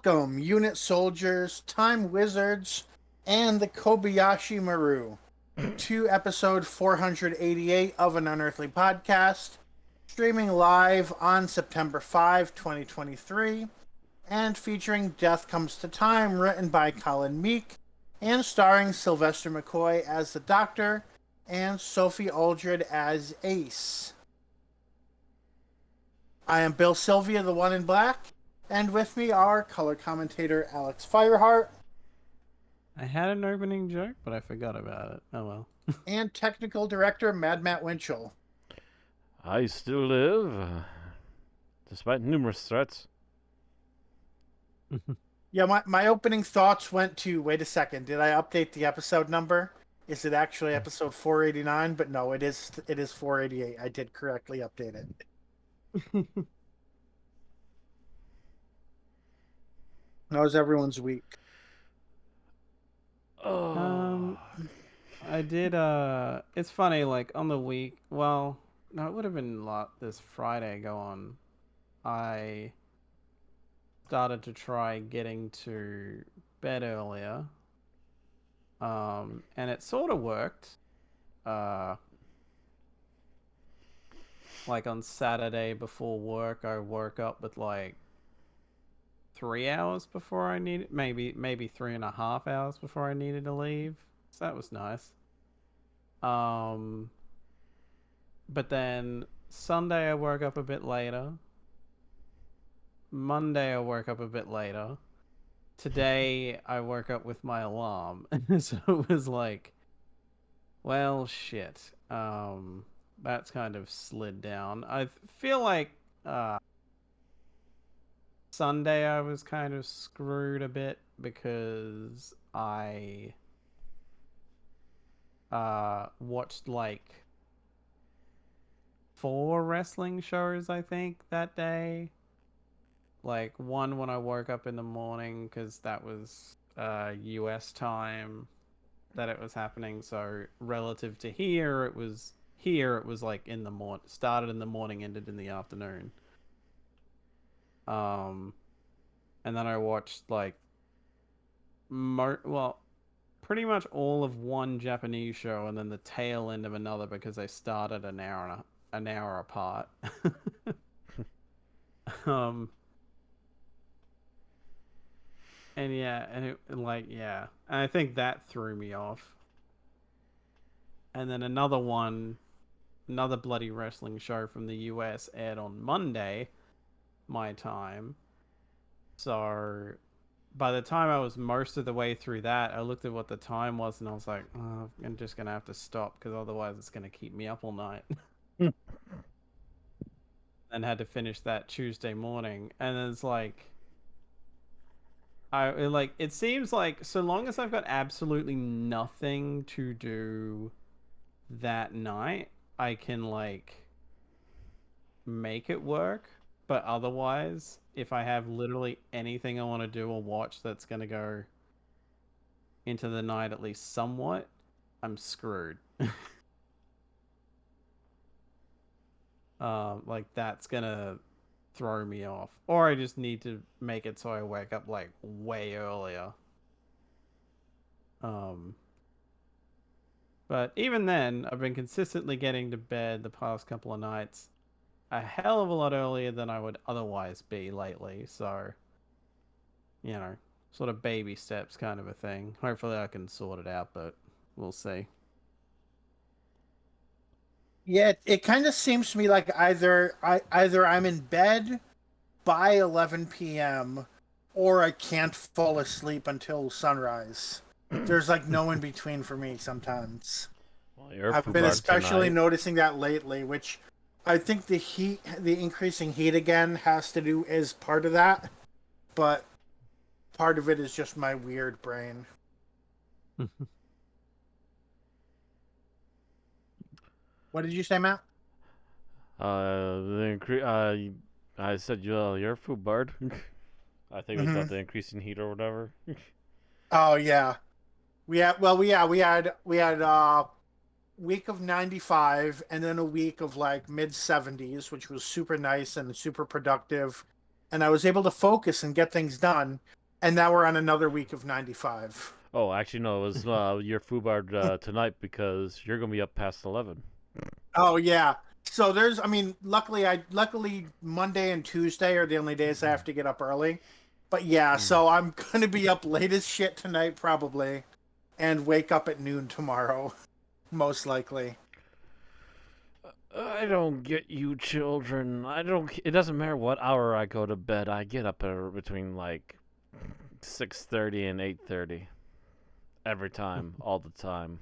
Welcome, unit soldiers, time wizards, and the Kobayashi Maru, to episode 488 of an Unearthly podcast, streaming live on September 5, 2023, and featuring Death Comes to Time, written by Colin Meek, and starring Sylvester McCoy as the Doctor and Sophie Aldred as Ace. I am Bill Sylvia, the one in black, and with me are color commentator Alex Fireheart I had an opening joke, but I forgot about it. Oh well. and technical director Mad Matt Winchell. I still live, despite numerous threats. Yeah, my opening thoughts went to, wait a second, did I update the episode number? Is it actually episode 489? But no, it is 488. I did correctly update it. How was everyone's week? Oh, I did. It's funny. Like on the week. Well, no, it would have been this Friday. Go on. I started to try getting to bed earlier. And it sort of worked. Uh, like on Saturday before work, I woke up with like 3 hours before I needed, maybe 3.5 hours before I needed to leave. So that was nice. But then Sunday I woke up a bit later. Monday I woke up a bit later. Today I woke up with my alarm. So it was like, well, shit. That's kind of slid down. I feel like Sunday I was kind of screwed a bit because I watched like 4 wrestling shows, I think, that day. Like one when I woke up in the morning because that was US time that it was happening. So relative to here it was like in the morning, started in the morning, ended in the afternoon. And then I watched like pretty much all of one Japanese show and then the tail end of another because they started an hour apart. um and yeah, and it like yeah, and I think that threw me off. And then another bloody wrestling show from the US aired on Monday, my time. So by the time I was most of the way through that, I looked at what the time was and I was like, oh, I'm just going to have to stop because otherwise it's going to keep me up all night. And had to finish that Tuesday morning. And it's like, it seems like so long as I've got absolutely nothing to do that night, I can like make it work. But otherwise, if I have literally anything I want to do or watch that's going to go into the night at least somewhat, I'm screwed. Like that's gonna throw me off. Or I just need to make it so I wake up like way earlier. But even then, I've been consistently getting to bed the past couple of nights a hell of a lot earlier than I would otherwise be lately. So, sort of baby steps kind of a thing. Hopefully I can sort it out, but we'll see. Yeah, it kind of seems to me like either I'm in bed by 11 p.m. or I can't fall asleep until sunrise. There's like no in between for me sometimes. well, you're I've been foobarred especially tonight. noticing that lately, which I think the increasing heat again has to do is part of that, but part of it is just my weird brain. What did you say, Matt? I said you're foobarred. I think it was Mm-hmm. about the increasing heat or whatever. Oh yeah, we had week of 95 and then a week of like mid 70s, which was super nice and super productive. and I was able to focus and get things done. And now we're on another week of 95. Oh, actually, no, it was your FUBAR tonight because you're gonna be up past 11. Oh yeah. So luckily Monday and Tuesday are the only days I have to get up early. But yeah, so I'm gonna be up late as shit tonight probably, and wake up at noon tomorrow, most likely. I don't get you children. I don't. It doesn't matter what hour I go to bed. I get up between like 6:30 and 8:30 every time, all the time.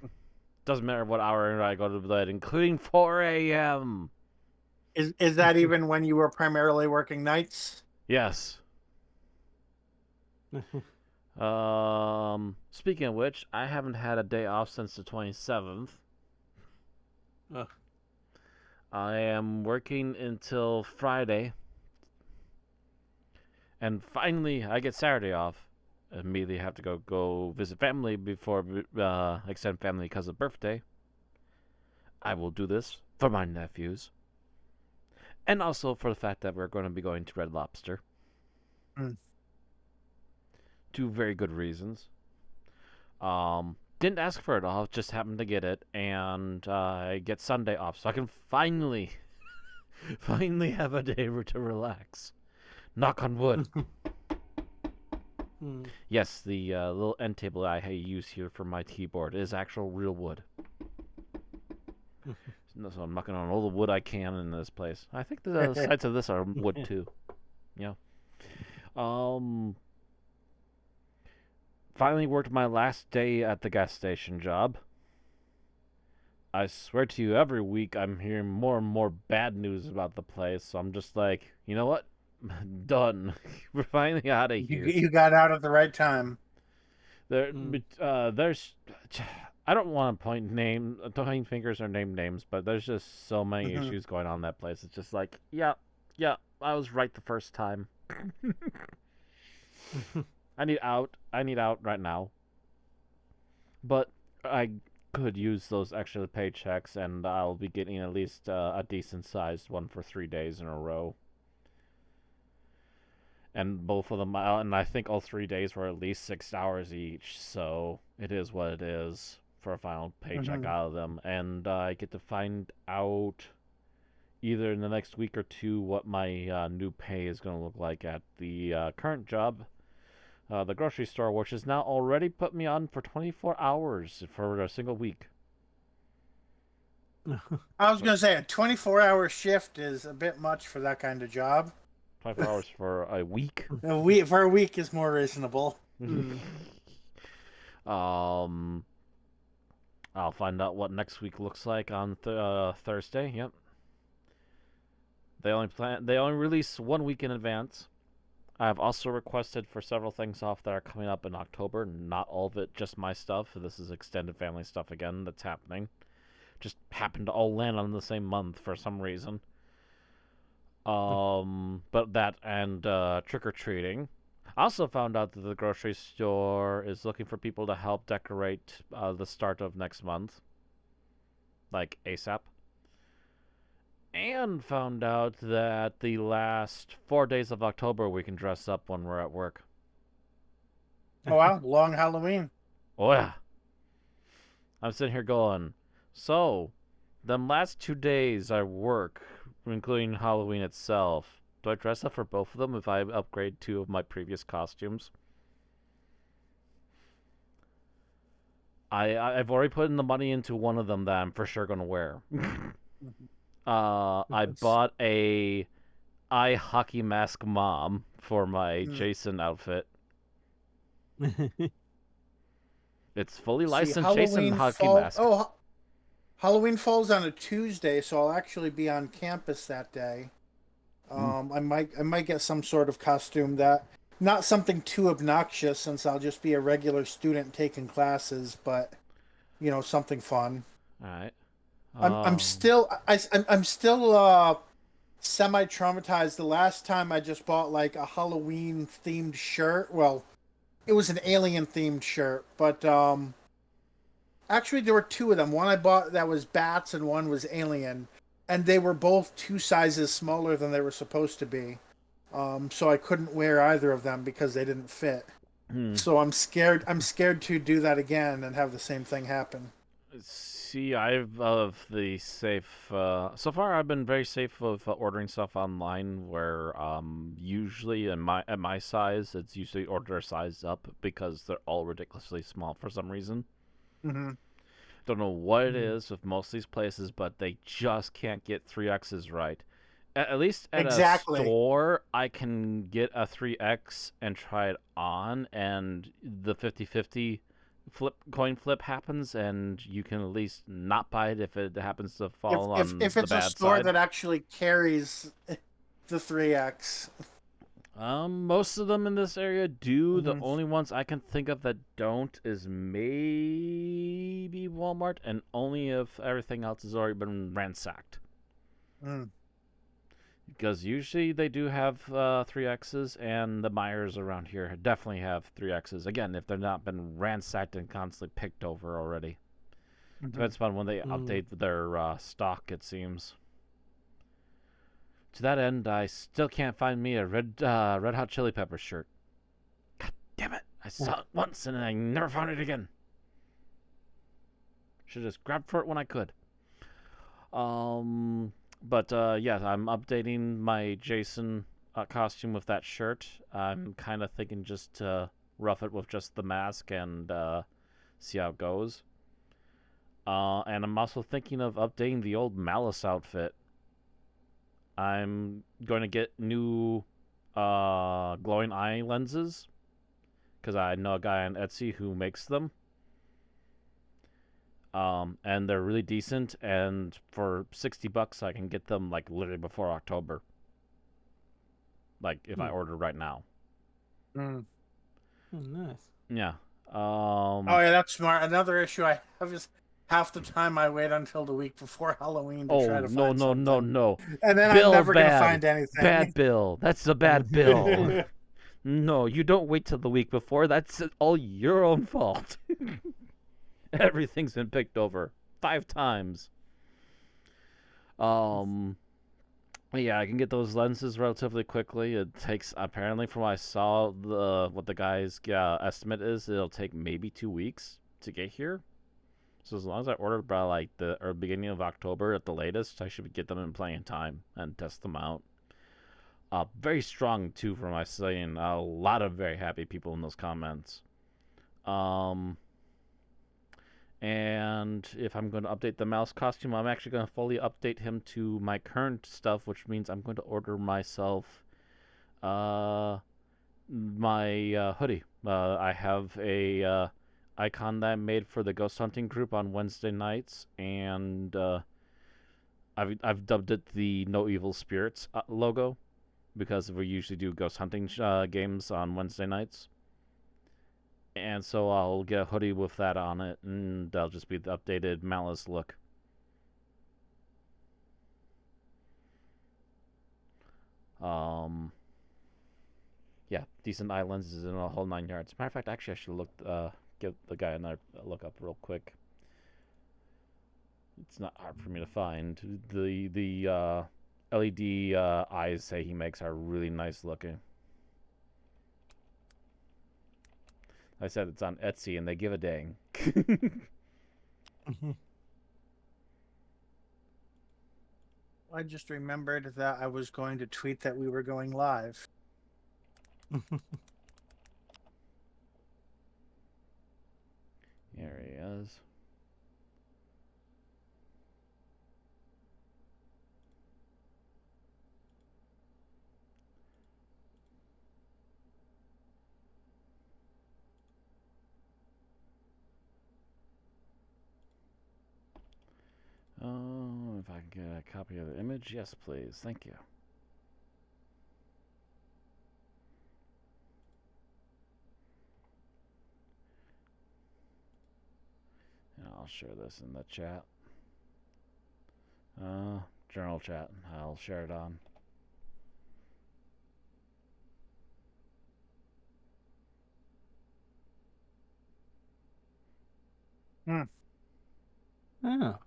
Doesn't matter what hour I go to bed, including 4 a.m. Is that even when you were primarily working nights? Yes. Speaking of which, I haven't had a day off since the 27th. Ugh. I am working until Friday. And finally, I get Saturday off. Immediately have to go visit family before extended family because of birthday. I will do this for my nephews. And also for the fact that we're going to be going to Red Lobster. Mm. Two very good reasons. Didn't ask for it all, just happened to get it, and I get Sunday off, so I can finally have a day to relax. Knock on wood. Yes, the little end table I use here for my keyboard is actual real wood. So I'm knocking on all the wood I can in this place. I think the sides of this are wood too. Yeah. Finally worked my last day at the gas station job. I swear to you, every week I'm hearing more and more bad news about the place, so I'm just like, you know what? Done. We're finally out of here. You got out at the right time. There's, I don't want to point fingers or name names, but there's just so many issues going on in that place. It's just like, yeah, I was right the first time. I need out right now. But I could use those extra paychecks, and I'll be getting at least a decent sized one for 3 days in a row. And both of them, and I think all 3 days were at least 6 hours each, so it is what it is for a final paycheck out of them. And I get to find out either in the next week or two what my new pay is going to look like at the current job, the grocery store, which has now already put me on for 24 hours for a single week. I was going to say a 24-hour shift is a bit much for that kind of job. 24 hours for a week. For a week is more reasonable. I'll find out what next week looks like on Thursday. Yep. They only release 1 week in advance. I've also requested for several things off that are coming up in October. Not all of it, just my stuff. This is extended family stuff again that's happening. Just happened to all land on the same month for some reason. But that and trick-or-treating. I also found out that the grocery store is looking for people to help decorate the start of next month. Like ASAP. And found out that the last 4 days of October we can dress up when we're at work. Oh wow, long Halloween. Oh yeah. I'm sitting here going, so, them last 2 days I work, including Halloween itself, do I dress up for both of them if I upgrade 2 of my previous costumes? I've already put in the money into one of them that I'm for sure gonna wear. I bought a hockey mask mom for my Jason outfit. It's fully licensed Jason hockey mask. Oh, Halloween falls on a Tuesday, so I'll actually be on campus that day. I might get some sort of costume that not something too obnoxious, since I'll just be a regular student taking classes, but something fun. All right. I'm still semi-traumatized. The last time I just bought like a Halloween themed shirt. Well, it was an alien themed shirt, but actually there were 2 of them. One I bought that was bats, and one was alien, and they were both 2 sizes smaller than they were supposed to be. So I couldn't wear either of them because they didn't fit. Hmm. So I'm scared. I'm scared to do that again and have the same thing happen. See, I've of the safe. So far, I've been very safe with ordering stuff online. Where usually at my size, it's usually order a size up because they're all ridiculously small for some reason. Mm-hmm. Don't know what it is with most of these places, but they just can't get 3X's right. At least at a Exactly. store, I can get a 3X and try it on, and the 50-50 coin flip happens, and you can at least not buy it if it happens to If fall if on if the it's a bad store side. that actually carries the 3X. Most of them in this area do. The Mm-hmm. only ones I can think of that don't is maybe Walmart, and only if everything else has already been ransacked. Mm. Because usually they do have 3Xs, and the Myers around here definitely have 3Xs. Again, if they're not been ransacked and constantly picked over already. Mm-hmm. Depends upon when they update their stock, it seems. To that end, I still can't find me a Red Hot Chili Pepper shirt. God damn it! I saw it once and I never found it again. Should have just grabbed for it when I could. Um, but yeah, I'm updating my Jason costume with that shirt. I'm kind of thinking just to rough it with just the mask and see how it goes. And I'm also thinking of updating the old Malice outfit. I'm going to get new glowing eye lenses because I know a guy on Etsy who makes them. And they're really decent, and for $60 I can get them like literally before October. Like if I order right now. Mm. Oh, nice. Yeah. Oh yeah, that's smart. Another issue I have is half the time I wait until the week before Halloween to try Oh to no find no no something, no. and then I'm Bill never gonna bad. find anything. Bad Bill. That's a bad Bill. No, you don't wait till the week before. That's all your own fault. Everything's been picked over 5 times. Um Yeah, I can get those lenses relatively quickly. It takes apparently, from what I saw, what the guy's estimate is, it'll take maybe 2 weeks to get here. So as long as I order by like the or beginning of October at the latest, I should get them in plenty of time and test them out. Very strong too, from my saying. A lot of very happy people in those comments. Um, and if I'm going to update the mouse costume, I'm actually going to fully update him to my current stuff, which means I'm going to order myself my hoodie. I have a icon that I made for the ghost hunting group on Wednesday nights, and I've dubbed it the No Evil Spirits logo because we usually do ghost hunting games on Wednesday nights. And so I'll get a hoodie with that on it, and that'll just be the updated Malice look. Um, yeah, decent eye lenses and a whole 9 yards. Matter of fact, actually, I should give the guy another look up real quick. It's not hard for me to find. The LED eyes say he makes are really nice looking. I said it's on Etsy, and they give a dang. I just remembered that I was going to tweet that we were going live. Here he is. Oh, if I can get a copy of the image, yes, please. Thank you. And I'll share this in the chat. Journal chat. I'll share it on. Hmm. Oh.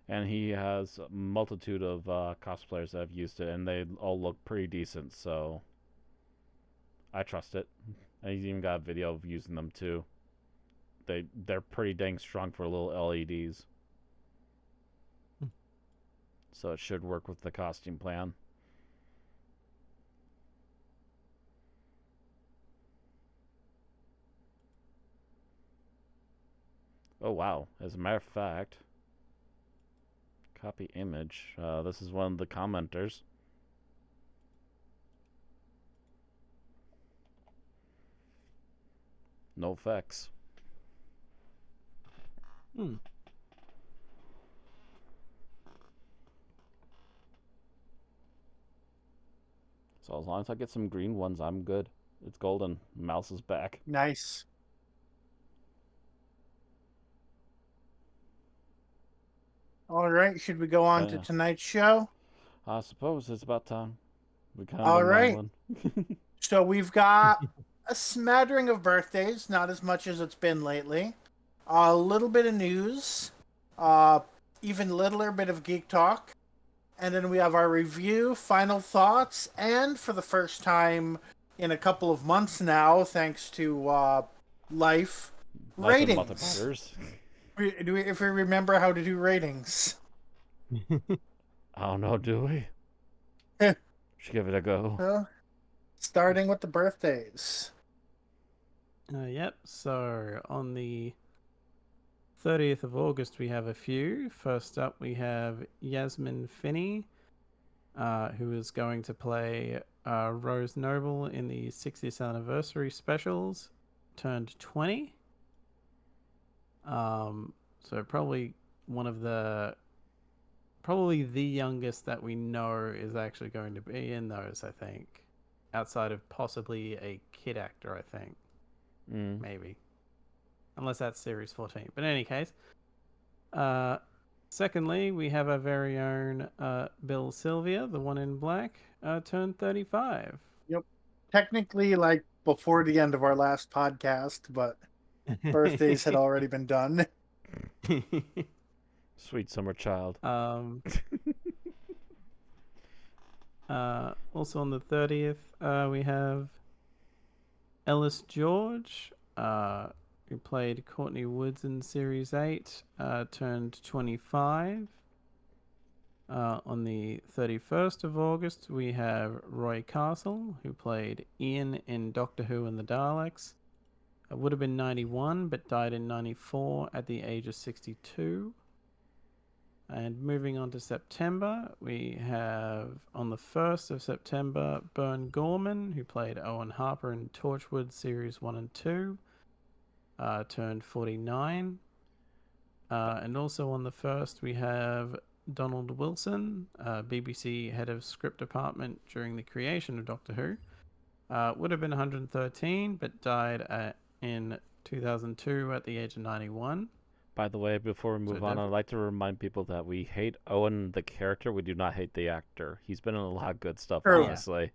and he has a multitude of cosplayers that have used it, and they all look pretty decent. So I trust it. And he's even got a video of using them too. They're pretty dang strong for little LEDs. So it should work with the costume plan. Oh wow! As a matter of fact, copy image. This is one of the commenters. No effects. Hmm. So as long as I get some green ones, I'm good. It's golden. Mouse is back. Nice. All right, should we go on to Yeah. tonight's show? I suppose it's about time. We kind of All been right. rambling. So we've got a smattering of birthdays, not as much as it's been lately. A little bit of news, uh, even littler bit of geek talk, and then we have our review, final thoughts, and for the first time in a couple of months now, thanks to life, Life and ratings. multipliers. If we remember how to do ratings. I don't know, do we? Should give it a go. Well, starting with the birthdays. Yep. So on the 30th of August, we have a few. First up, we have Yasmin Finney, who is going to play Rose Noble in the 60th anniversary specials, turned 20. So probably the youngest that we know is actually going to be in those, I think. Outside of possibly a kid actor, I think. Maybe. Unless that's series 14. But in any case, secondly, we have our very own Bill Sylvia, the one in black, turned 35. Yep. Technically, like before the end of our last podcast, but birthdays had already been done. Sweet summer child. Also on the 30th, we have Ellis George, who played Courtney Woods in Series 8, turned 25. On the 31st of August, we have Roy Castle, who played Ian in Doctor Who and the Daleks. Would have been 91, but died in 94 at the age of 62. And moving on to September, we have on the 1st of September, Bern Gorman, who played Owen Harper in Torchwood Series 1 and 2, turned 49. And also on the 1st, we have Donald Wilson, BBC head of script department during the creation of Doctor Who. Would have been 113, but died in 2002 at the age of 91. By the way, before we move on, I'd like to remind people that we hate Owen the character. We do not hate the actor. He's been in a lot of good stuff, True. honestly.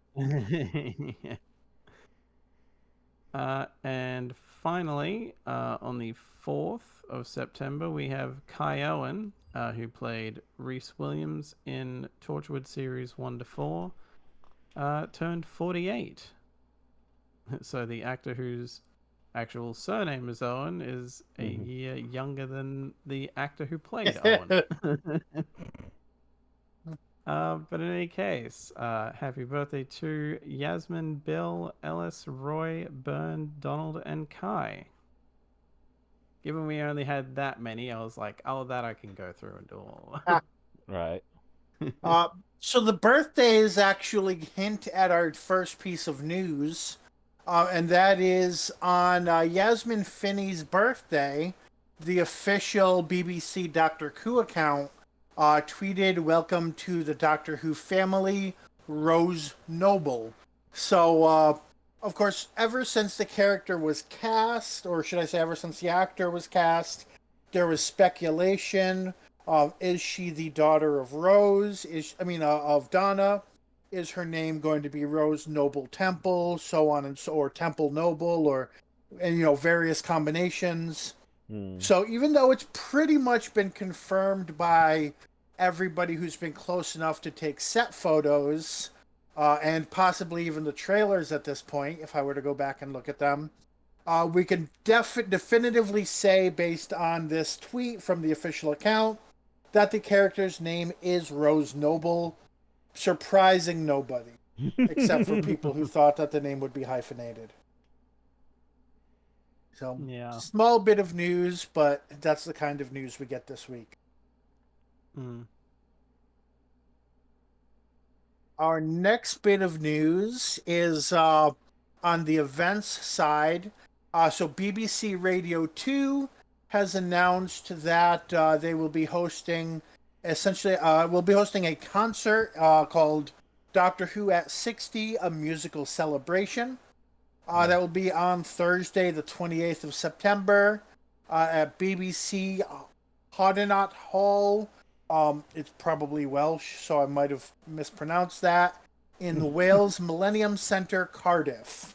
And finally, on the 4th of September, we have Kai Owen, who played Rhys Williams in Torchwood Series 1 to 4, turned 48. So the actor whose actual surname is Owen is a year younger than the actor who played Owen. But in any case, happy birthday to Yasmin, Bill, Ellis, Roy, Bern, Donald, and Kai. Given we only had that many, I was like, oh, that I can go through and do all. Right. So the birthdays actually hint at our first piece of news. And that is on Yasmin Finney's birthday, the official BBC Doctor Who account tweeted, "Welcome to the Doctor Who family, Rose Noble." So, of course, ever since the character was cast, or should I say ever since the actor was cast, there was speculation of, is she the daughter of Rose? Of Donna? Is her name going to be Rose Noble Temple, so on and so, or Temple Noble, or, and various combinations. Mm. So even though it's pretty much been confirmed by everybody who's been close enough to take set photos, and possibly even the trailers at this point, if I were to go back and look at them, we can definitively say, based on this tweet from the official account, that the character's name is Rose Noble, surprising nobody, except for people who thought that the name would be hyphenated. So, Yeah. small bit of news, but that's the kind of news we get this week. Mm. Our next bit of news is on the events side. So BBC Radio 2 has announced that they will be hosting, essentially, will be hosting a concert called Doctor Who at 60, a musical celebration. That will be on Thursday, the 28th of September, at BBC Hoddenot Hall. It's probably Welsh, so I might have mispronounced that. In the Wales Millennium Centre, Cardiff.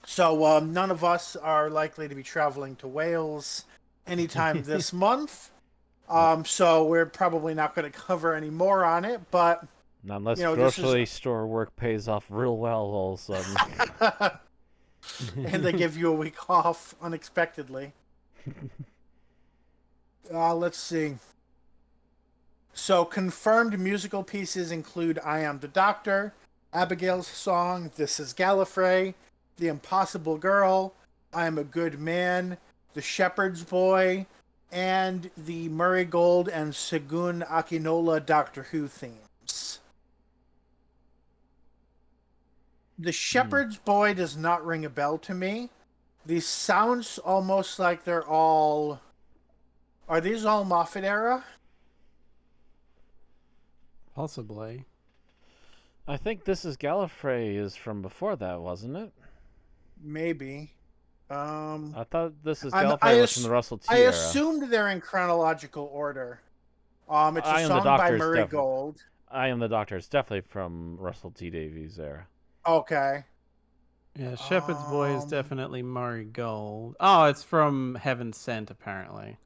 So none of us are likely to be traveling to Wales anytime this month. So we're probably not going to cover any more on it, but Not unless you know, grocery store work pays off real well all of a sudden. and they give you a week off unexpectedly. Let's see. So confirmed musical pieces include I Am the Doctor, Abigail's Song, This is Gallifrey, The Impossible Girl, I Am a Good Man, The Shepherd's Boy, and the Murray Gold and Segun Akinola Doctor Who themes. The Shepherd's Boy does not ring a bell to me. These sounds almost like they're all... Are these all Moffat era? Possibly. I think This is Gallifrey is from before that, wasn't it? Maybe. I thought This is I Gallifrey was from the Russell T I era. assumed they're in chronological order. It's I a Am the song by Doctor is Murray definitely- Gold. I Am the Doctor is definitely from Russell T Davies' era. Okay. Yeah, Shepherd's Boy is Um, definitely Murray Gold. Oh, it's from Heaven Sent, apparently.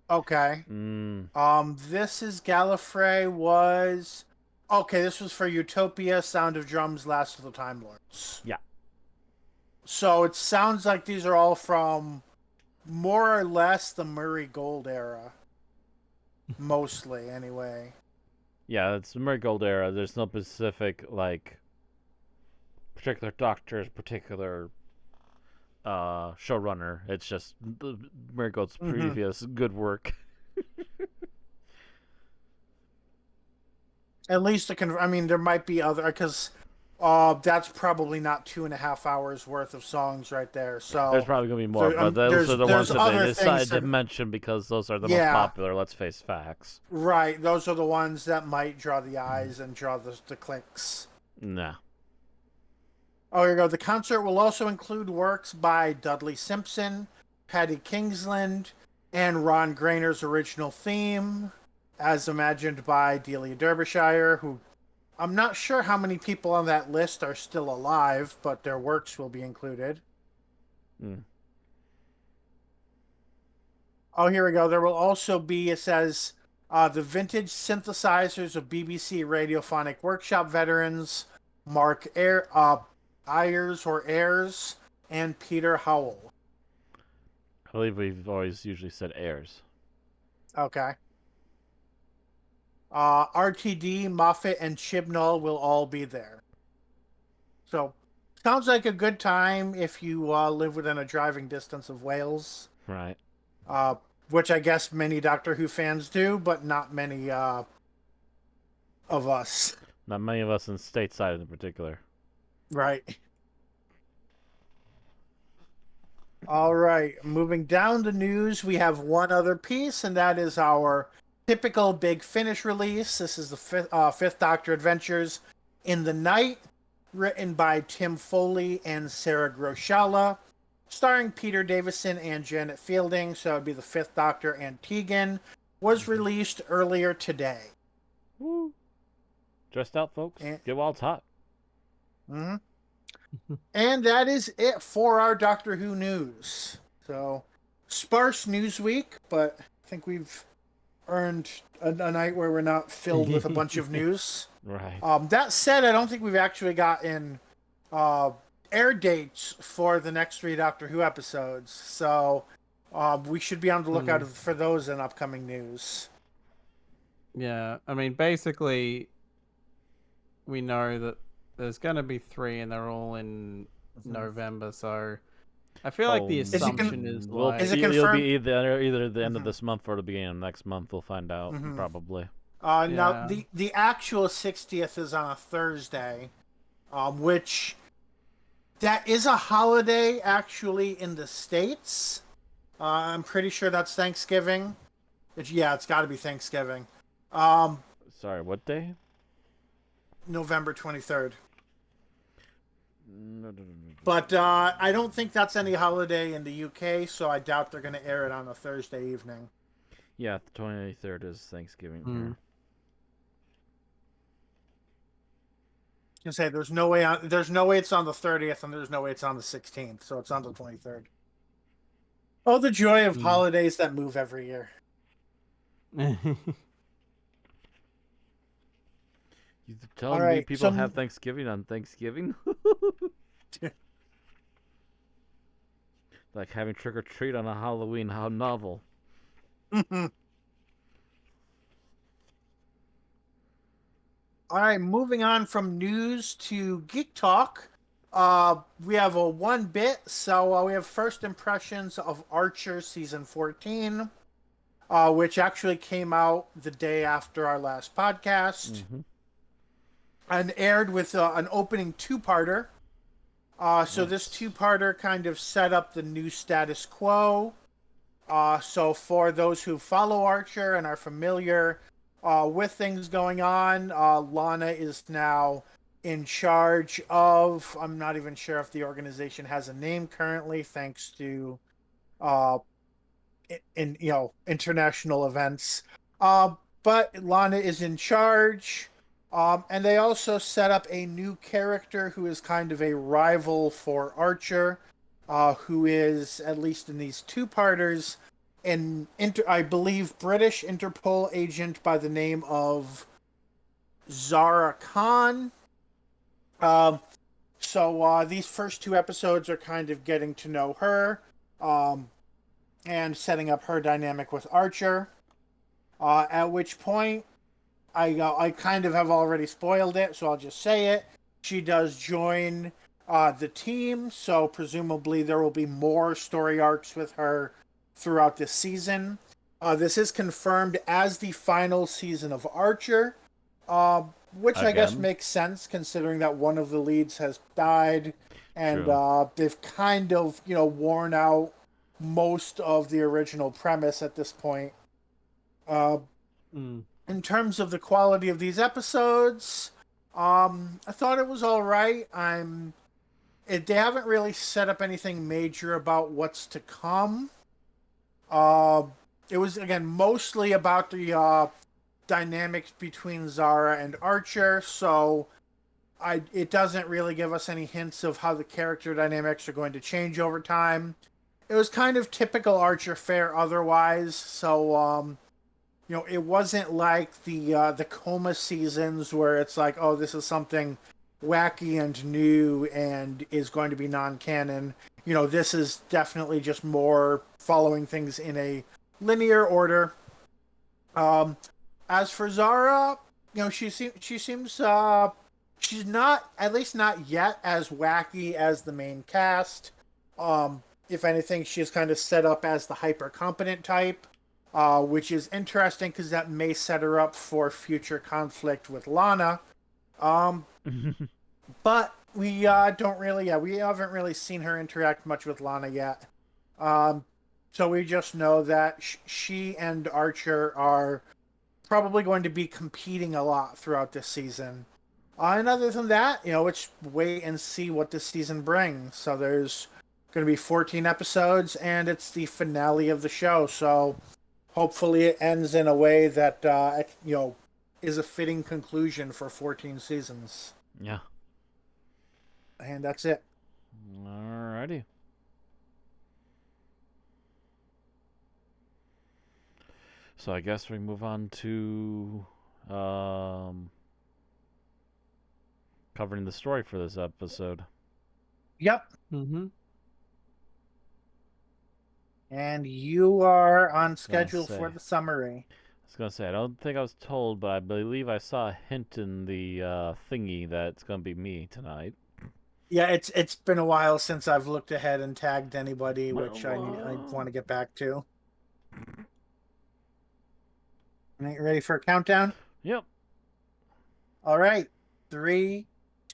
Okay. This is Gallifrey was... Okay, this was for Utopia, Sound of Drums, Last of the Time Lords. Yeah. So it sounds like these are all from more or less the Murray Gold era. Mostly, anyway. Yeah, it's the Murray Gold era. There's no specific, like, particular doctor's particular showrunner. It's just Murray Gold's previous good work. At least I mean, there might be other, because that's probably not 2.5 hours worth of songs right there. So There's probably going to be more, there- but those are the ones there's that other they things decided to that- mention because those are the Yeah. most popular, let's face facts. right, those are the ones that might draw the eyes and draw the clicks. Nah. Oh, here you go. The concert will also include works by Dudley Simpson, Paddy Kingsland, and Ron Grainer's original theme, as imagined by Delia Derbyshire, who I'm not sure how many people on that list are still alive, but their works will be included. Oh, here we go. There will also be, it says, the vintage synthesizers of BBC Radiophonic Workshop veterans, Mark Ayers or Ayers, and Peter Howell. I believe we've always usually said heirs. Okay. RTD, Moffat, and Chibnall will all be there. So, sounds like a good time if you live within a driving distance of Wales. Right. Which I guess many Doctor Who fans do, but not many of us. Not many of us in stateside in particular. Right. All right. Moving down the news, we have one other piece, and that is our typical Big Finish release. This is the Fifth Doctor Adventures in the Night, written by Tim Foley and Sarah Groshala, starring Peter Davison and Janet Fielding, so it would be the Fifth Doctor and Tegan, was released earlier today. Woo. Dressed out, folks. Get while it's hot. Mm-hmm. And that is it for our Doctor Who news. So, sparse news week, but I think we've earned a night where we're not filled with a bunch of news. Right. That said, I don't think we've actually gotten uh, air dates for the next 3 Doctor Who episodes, so we should be on the lookout for those in upcoming news. Yeah, I mean, basically, we know that there's going to be 3, and they're all in November. So I feel like the assumption is like, is it It'll confirmed? be either the end of this month or the beginning of next month. We'll find out probably. Now Yeah. the actual 60th is on a Thursday, which that is a holiday actually in the States. I'm pretty sure that's Thanksgiving. It's got to be Thanksgiving. Sorry, what day? November 23rd. But I don't think that's any holiday in the UK, so I doubt they're going to air it on a Thursday evening. Yeah, the 23rd is Thanksgiving here. You say there's no way it's on the 30th, and there's no way it's on the 16th, so it's on the 23rd. Oh, the joy of holidays that move every year. You telling me people have Thanksgiving on Thanksgiving? Like having trick or treat on a Halloween. How novel. All right, moving on from news to Geek Talk. We have a one bit, so we have first impressions of Archer season 14, which actually came out the day after our last podcast, and aired with an opening two-parter. So this two-parter kind of set up the new status quo. So for those who follow Archer and are familiar with things going on, Lana is now in charge of, I'm not even sure if the organization has a name currently, thanks to international events. But Lana is in charge. And they also set up a new character who is kind of a rival for Archer, who is, at least in these two-parters, I believe, British Interpol agent by the name of Zara Khan. So these first 2 episodes are kind of getting to know her, and setting up her dynamic with Archer. At which point, I kind of have already spoiled it, so I'll just say it. She does join the team, so presumably there will be more story arcs with her throughout this season. This is confirmed as the final season of Archer, which I guess makes sense considering that one of the leads has died, and they've kind of, worn out most of the original premise at this point. In terms of the quality of these episodes, I thought it was all right. They haven't really set up anything major about what's to come. It was, again, mostly about the dynamics between Zara and Archer, so it doesn't really give us any hints of how the character dynamics are going to change over time. It was kind of typical Archer fare otherwise, so it wasn't like the Coma seasons where it's like, oh, this is something wacky and new and is going to be non-canon. This is definitely just more following things in a linear order. As for Zara, she seems she's not, at least not yet, as wacky as the main cast. If anything, she's kind of set up as the hyper competent type. Which is interesting because that may set her up for future conflict with Lana. But we don't really, we haven't really seen her interact much with Lana yet. So we just know that she and Archer are probably going to be competing a lot throughout this season. And other than that, it's wait and see what this season brings. So there's going to be 14 episodes, and it's the finale of the show. So hopefully it ends in a way that, is a fitting conclusion for 14 seasons. Yeah. And that's it. Alrighty. So I guess we move on to covering the story for this episode. Yep. Mm-hmm. And you are on schedule say. for the summary. I was gonna say, I don't think I was told, but I believe I saw a hint in the thingy that it's gonna be me tonight. Yeah, it's been a while since I've looked ahead and tagged anybody, which I want Well, to get back to. Are you ready for a countdown? yep. All right. 3,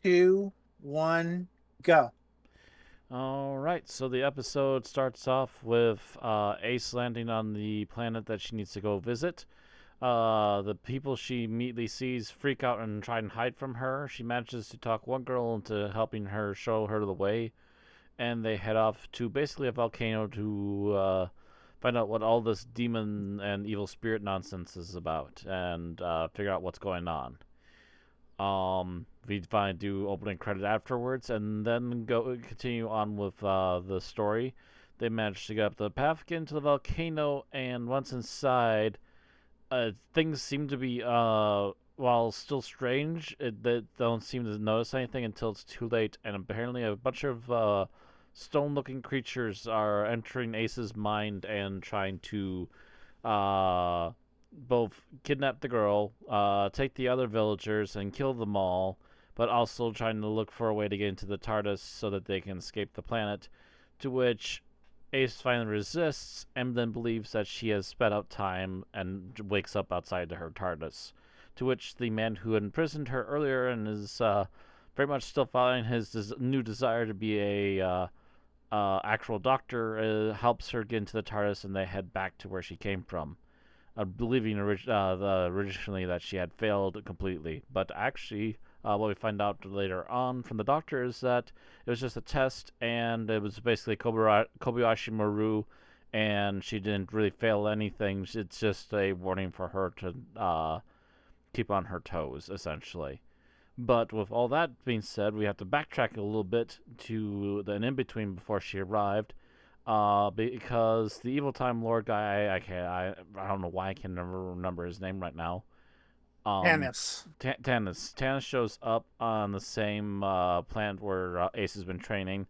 2, 1, go. Alright, so the episode starts off with Ace landing on the planet that she needs to go visit. The people she immediately sees freak out and try and hide from her. She manages to talk one girl into helping her show her the way, and they head off to basically a volcano to find out what all this demon and evil spirit nonsense is about, and figure out what's going on. We do opening credit afterwards, and then continue on with the story. They manage to get up the path, get into the volcano, and once inside, things seem to be while still strange. They don't seem to notice anything until it's too late, and apparently a bunch of stone-looking creatures are entering Ace's mind and trying to uh, both kidnap the girl, take the other villagers, and kill them all, but also trying to look for a way to get into the TARDIS so that they can escape the planet, to which Ace finally resists and then believes that she has sped up time and wakes up outside her TARDIS, to which the man who had imprisoned her earlier and is very much still following his new desire to be a actual doctor helps her get into the TARDIS, and they head back to where she came from, believing originally that she had failed completely. But actually, what we find out later on from the doctor is that it was just a test, and it was basically Kobayashi Maru, and she didn't really fail anything. It's just a warning for her to keep on her toes, essentially. But with all that being said, we have to backtrack a little bit to the in-between before she arrived, because the evil Time Lord guy, I don't know why I can never remember his name right now. Tannis. Tannis shows up on the same planet where Ace has been training,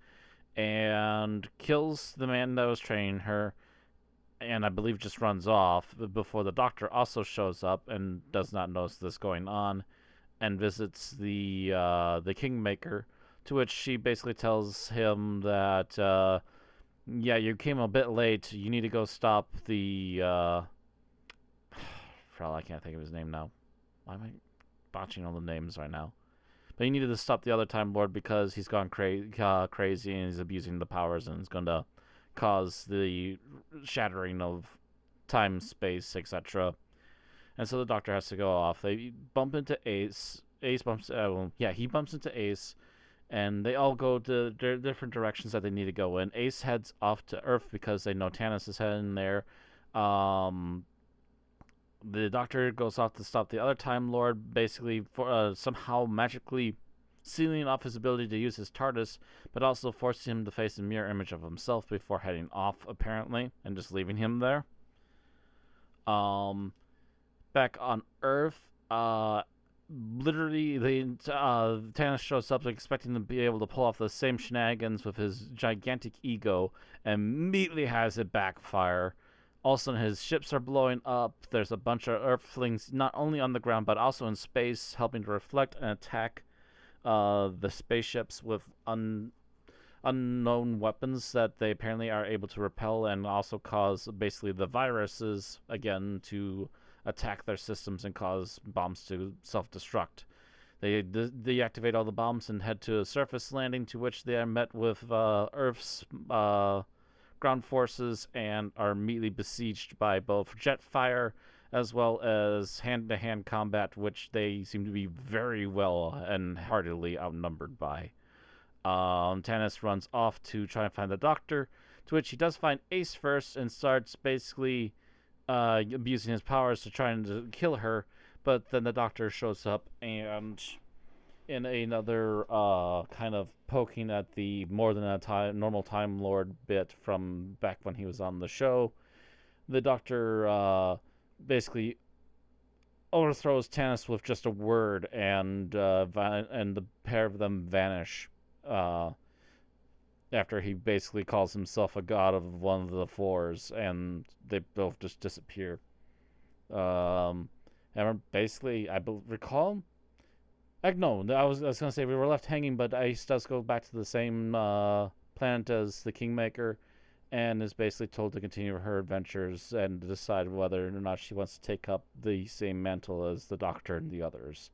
and kills the man that was training her, and I believe just runs off before the doctor also shows up and does not notice this going on, and visits the Kingmaker, to which she basically tells him that yeah, you came a bit late. You need to go stop the I can't think of his name now. Why am I botching all the names right now? But you needed to stop the other Time Lord because he's gone crazy and he's abusing the powers and is going to cause the shattering of time, space, etc. And so the doctor has to go off. They bump into Ace. Ace bumps. He bumps into Ace, and they all go to different directions that they need to go in. Ace heads off to Earth because they know Tannis is heading there. The doctor goes off to stop the other Time Lord, basically for somehow magically sealing off his ability to use his TARDIS, but also forcing him to face a mirror image of himself before heading off, apparently, and just leaving him there. Back on Earth, literally, Tannis shows up expecting to be able to pull off the same shenanigans with his gigantic ego, and immediately has it backfire. All of a sudden, his ships are blowing up. There's a bunch of Earthlings, not only on the ground, but also in space, helping to reflect and attack the spaceships with unknown weapons that they apparently are able to repel, and also cause basically the viruses, again, to attack their systems and cause bombs to self-destruct. They deactivate all the bombs and head to a surface landing, to which they are met with Earth's ground forces and are immediately besieged by both jet fire as well as hand-to-hand combat, which they seem to be very well and heartily outnumbered by. Tannis runs off to try and find the doctor, to which he does find Ace first and starts basically abusing his powers to try and to kill her, but then the doctor shows up and in another kind of poking at the more than a normal Time Lord bit from back when he was on the show, the doctor basically overthrows Tannis with just a word, and the pair of them vanish. Uh, After he basically calls himself a god of one of the fours, and they both just disappear. And basically, recall. No, I was gonna say we were left hanging, but Ice does go back to the same planet as the Kingmaker, and is basically told to continue her adventures and decide whether or not she wants to take up the same mantle as the Doctor and the others.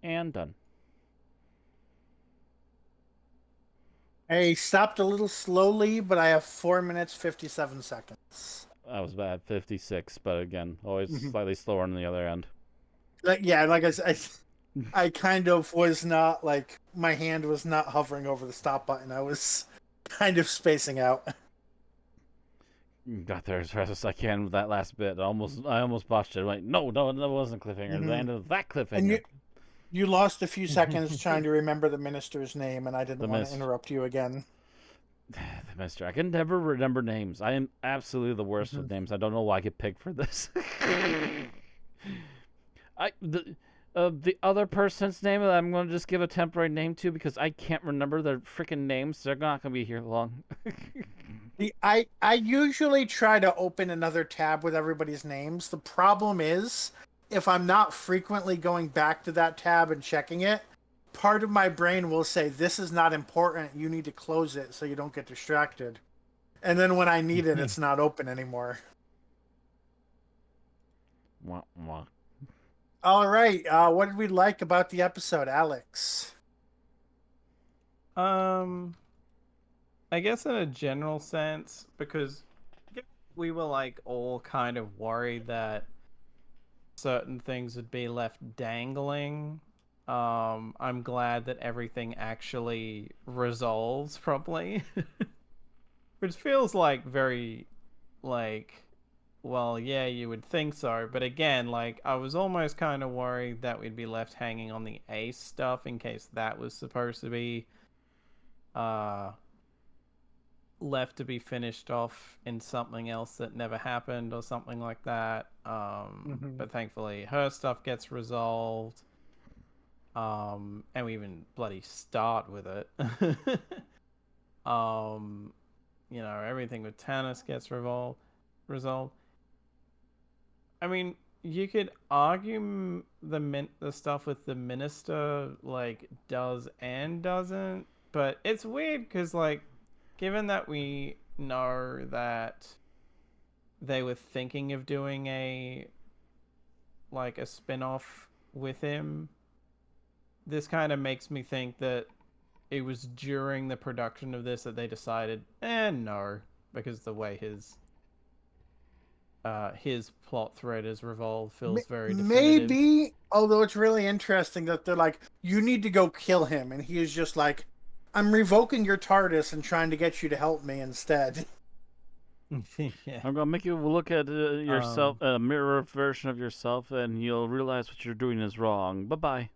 And done. I stopped a little slowly, but I have 4 minutes 57 seconds. I was bad, 56, but again, always slightly slower on the other end. Like I said, I kind of was not like my hand was not hovering over the stop button. I was kind of spacing out. Got there as fast as I can with that last bit. I almost botched it. Wait, no, that wasn't cliffhanger. The end of that cliffhanger. And you lost a few seconds trying to remember the minister's name, and I didn't want to interrupt you again. The minister. I can never remember names. I am absolutely the worst with names. I don't know why I get picked for this. The other person's name that I'm going to just give a temporary name to because I can't remember their freaking names. They're not going to be here long. I usually try to open another tab with everybody's names. The problem is, if I'm not frequently going back to that tab and checking it, part of my brain will say, this is not important. You need to close it so you don't get distracted. And then when I need it, it's not open anymore. Wah, wah. All right. What did we like about the episode, Alex? I guess in a general sense, because we were like all kind of worried that certain things would be left dangling. I'm glad that everything actually resolves properly. Which feels like very like, well, yeah, you would think so, but again, like I was almost kind of worried that we'd be left hanging on the Ace stuff in case that was supposed to be left to be finished off in something else that never happened or something like that. But thankfully her stuff gets resolved. And we even bloody start with it. You know, everything with Tannis gets resolved. I mean, you could argue the stuff with the minister like does and doesn't, but it's weird because like, given that we know that they were thinking of doing a spin-off with him, this kind of makes me think that it was during the production of this that they decided, no, because the way his plot thread is revolved feels very definitive. Maybe, although it's really interesting that they're like, you need to go kill him, and he is just like, I'm revoking your TARDIS and trying to get you to help me instead. Yeah. I'm gonna make you look at yourself, a mirror version of yourself, and you'll realize what you're doing is wrong. Bye bye.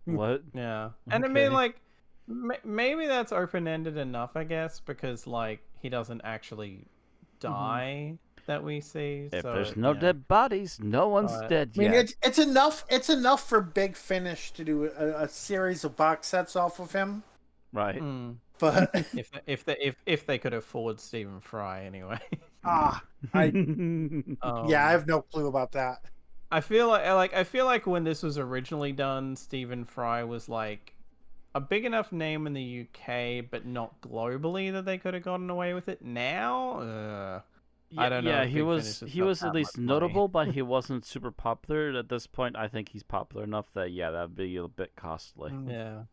What? Yeah, and I mean, like, maybe that's open-ended enough, I guess, because like he doesn't actually die that we see. If so there's no dead bodies, no one's dead I mean, yet. it's enough. It's enough for Big Finish to do a series of box sets off of him. Right. But if they could afford Stephen Fry anyway. I have no clue about that. I feel like when this was originally done, Stephen Fry was like a big enough name in the UK, but not globally that they could have gotten away with it. Now, I don't know. Yeah, he was at least notable, but he wasn't super popular. At this point, I think he's popular enough that that'd be a bit costly. Yeah.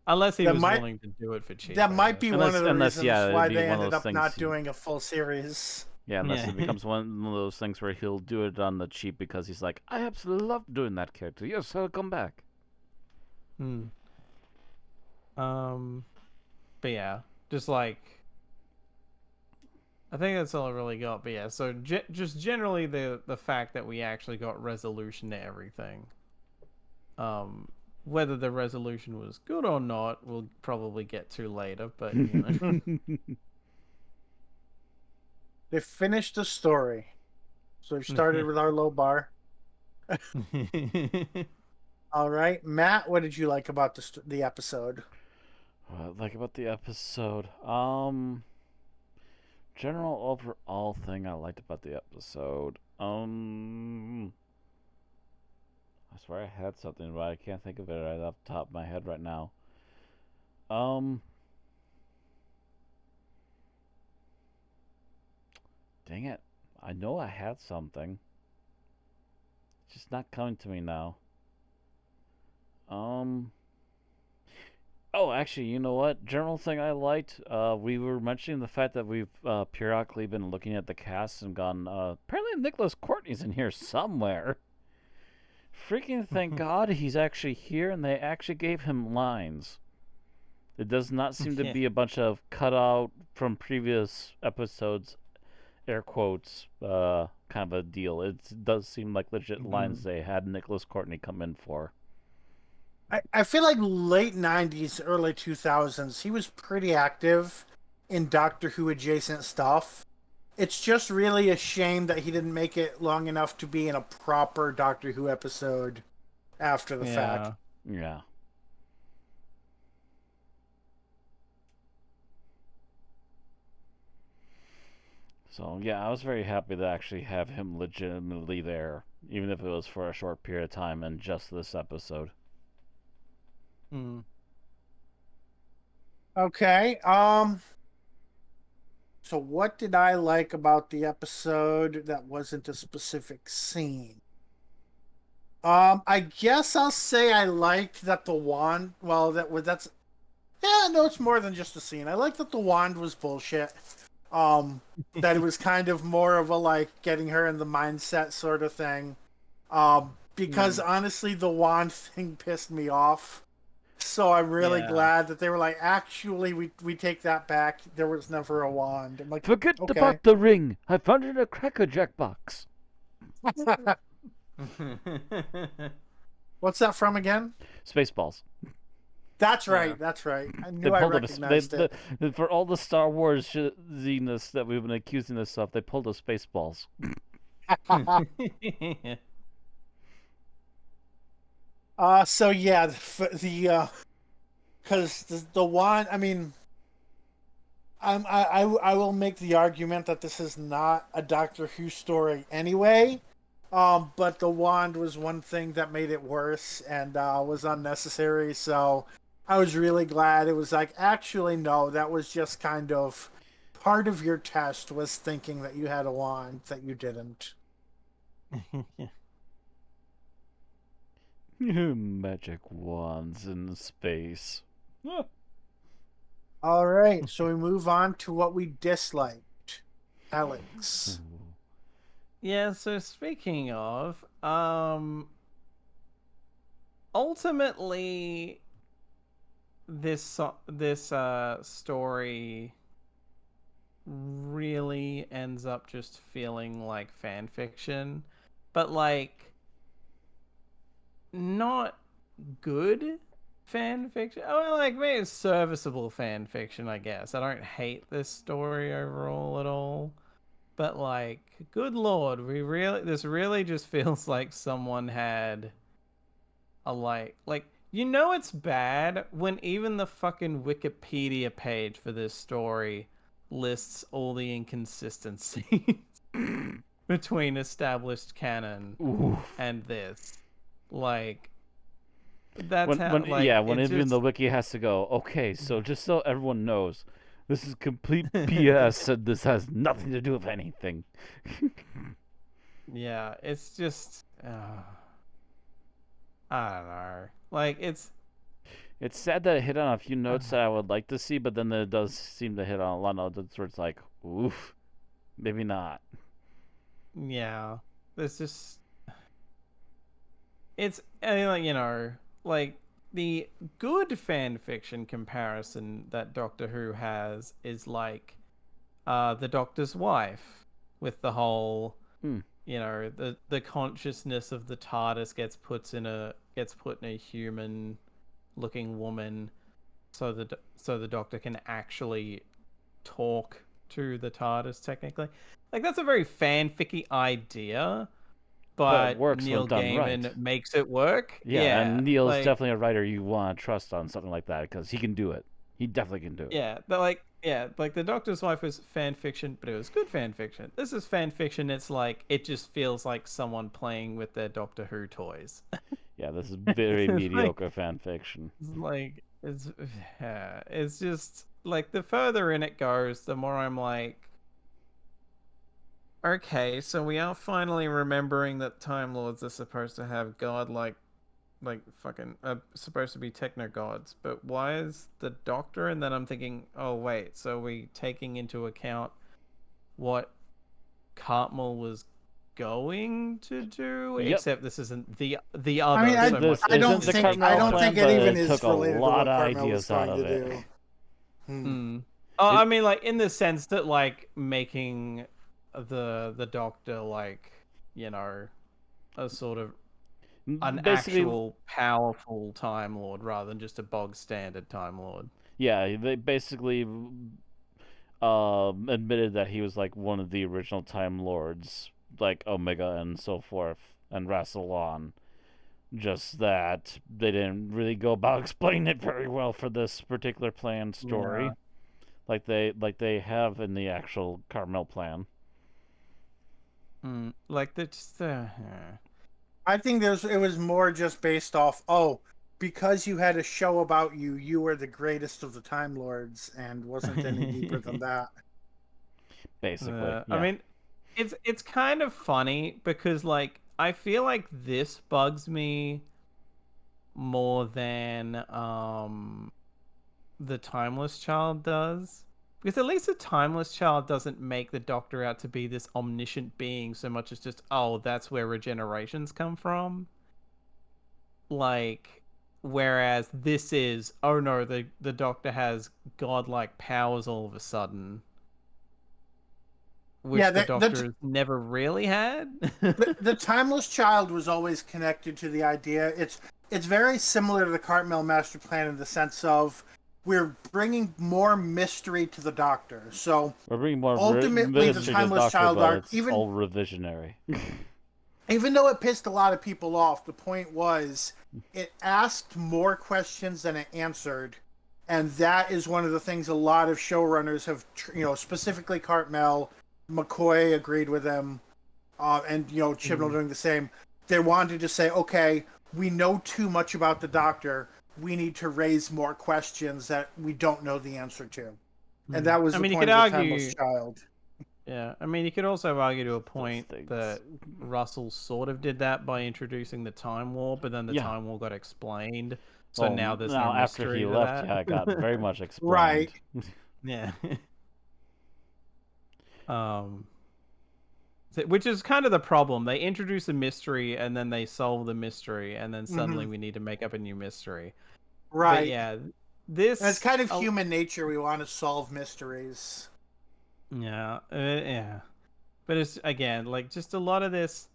Unless he was willing to do it for cheap. That might be one of the reasons why they ended up not doing a full series. Yeah, unless it becomes one of those things where he'll do it on the cheap because he's like, I absolutely love doing that character. Yes, I'll come back. But yeah, just like, I think that's all I really got. But yeah, so just generally the fact that we actually got resolution to everything. Whether the resolution was good or not, we'll probably get to later. But you know. They finished the story. So we started with our low bar. All right, Matt, what did you like about the episode? What I like about the episode? General overall thing I liked about the episode. I swear I had something, but I can't think of it right off the top of my head right now. Um, Dang it. I know I had something. It's just not coming to me now. Um, Oh, actually, you know what? General thing I liked, we were mentioning the fact that we've periodically been looking at the cast and gone, apparently Nicholas Courtney's in here somewhere. Freaking thank God he's actually here and they actually gave him lines. It does not seem to Yeah. be a bunch of cutout from previous episodes, air quotes, kind of a deal. It does seem like legit lines they had Nicholas Courtney come in for. I feel like late 90s, early 2000s, he was pretty active in Doctor Who adjacent stuff. It's just really a shame that he didn't make it long enough to be in a proper Doctor Who episode after the fact. Yeah. Yeah. So, yeah, I was very happy to actually have him legitimately there, even if it was for a short period of time and just this episode. Mm. Okay. So what did I like about the episode that wasn't a specific scene? I guess I'll say I liked that the wand. Well, that's yeah, no, it's more than just a scene. I like that the wand was bullshit. That it was kind of more of a like getting her in the mindset sort of thing. Because honestly, the wand thing pissed me off. So I'm really Yeah. glad that they were like, actually, we take that back. There was never a wand. I'm like, Forget okay. about the ring! I found it in a Cracker Jack box! What's that from again? Spaceballs. That's Yeah. right. That's right. I They knew I pulled recognized it. for all the Star Wars ziness that we've been accusing this of, they pulled a Spaceballs. So yeah, because the wand. I mean, I will make the argument that this is not a Doctor Who story anyway. But the wand was one thing that made it worse and was unnecessary. So I was really glad it was like, actually, no, that was just kind of part of your test was thinking that you had a wand that you didn't. Magic wands in space. All right, so we move on to what we disliked. Alex. Yeah, so speaking of, ultimately this story really ends up just feeling like fan fiction, but like not good fan fiction. Oh, like maybe it's serviceable fan fiction, I guess. I don't hate this story overall at all. But like, good lord, this really just feels like someone had a like it's bad when even the fucking Wikipedia page for this story lists all the inconsistencies between established canon Oof. and this. Like that's When it even the just wiki has to go, okay, so just so everyone knows, this is complete BS and this has nothing to do with anything. yeah, it's just I don't know. Like It's sad that it hit on a few notes that I would like to see, but then it does seem to hit on a lot of notes where it's like, oof, maybe not. yeah, it's just it's I mean, like the good fan fiction comparison that Doctor Who has is like the Doctor's wife with the whole the consciousness of the TARDIS gets put in a human looking woman so the Doctor can actually talk to the TARDIS technically. like that's a very fanficky idea, But it but works when Neil done right. Gaiman makes it work. Yeah, Yeah, and Neil's like definitely a writer you want to trust on something like that because he can do it. He definitely can do it. yeah, but like the Doctor's Wife was fan fiction, but it was good fan fiction. This is fan fiction. It's like it just feels like someone playing with their Doctor Who toys. Yeah, this is very like mediocre fan fiction. like it's yeah, it's just like the further in it goes, the more I'm like, okay, so we are finally remembering that Time Lords are supposed to have godlike, like fucking supposed to be techno gods, but why is the Doctor? And then I'm thinking, oh wait, so we taking into account what Cartmel was going to do, Yep. except this isn't the I mean, other so much This I as don't isn't the the think Cartmel plan, it but even it is took a related to lot what of Cartmel was ideas out going of to it. do. Oh, I It- mean, like in the sense that like making the Doctor like, you know, a sort of an Basically, actual powerful Time Lord rather than just a bog standard Time Lord. yeah, they basically admitted that he was like one of the original Time Lords, like Omega and so forth, and Rassilon. Just that they didn't really go about explaining it very well for this particular planned Yeah. story, like they have in the actual Carmel plan. Like that's I think it was more just based off, oh, because you had a show about you, you were the greatest of the Time Lords, and wasn't any deeper than that. Basically, I yeah. mean, it's kind of funny because like I feel like this bugs me more than the Timeless Child does. Because at least the Timeless Child doesn't make the Doctor out to be this omniscient being so much as just, oh, that's where regenerations come from. Like, whereas this is, oh no, the Doctor has godlike powers all of a sudden, Yeah, which the Doctor has never really had. the Timeless Child was always connected to the idea. It's very similar to the Cartmel Master Plan in the sense of we're bringing more mystery to the Doctor. So We're bringing more ultimately, the mystery to the Timeless Doctor, Child but arc, it's all revisionary. even though it pissed a lot of people off, the point was it asked more questions than it answered, and that is one of the things a lot of showrunners have, specifically Cartmel, McCoy agreed with them, and Chibnall doing the same. They wanted to say, okay, we know too much about the Doctor. We need to raise more questions that we don't know the answer to, and that was I the mean, you point could of the Timeless argue, Child. yeah. I mean, you could also argue to a Those point things. that Russell sort of did that by introducing the Time War, but then the Yeah. Time War got explained, so Well, now there's no now after he mystery to left, that. yeah, it got very much Right. explained. Yeah. um, which is kind of the problem. They introduce a mystery and then they solve the mystery, and then suddenly we need to make up a new mystery. But Right. yeah, And it's this, kind of human nature. We want to solve mysteries. yeah, yeah. But it's again like just a lot of this.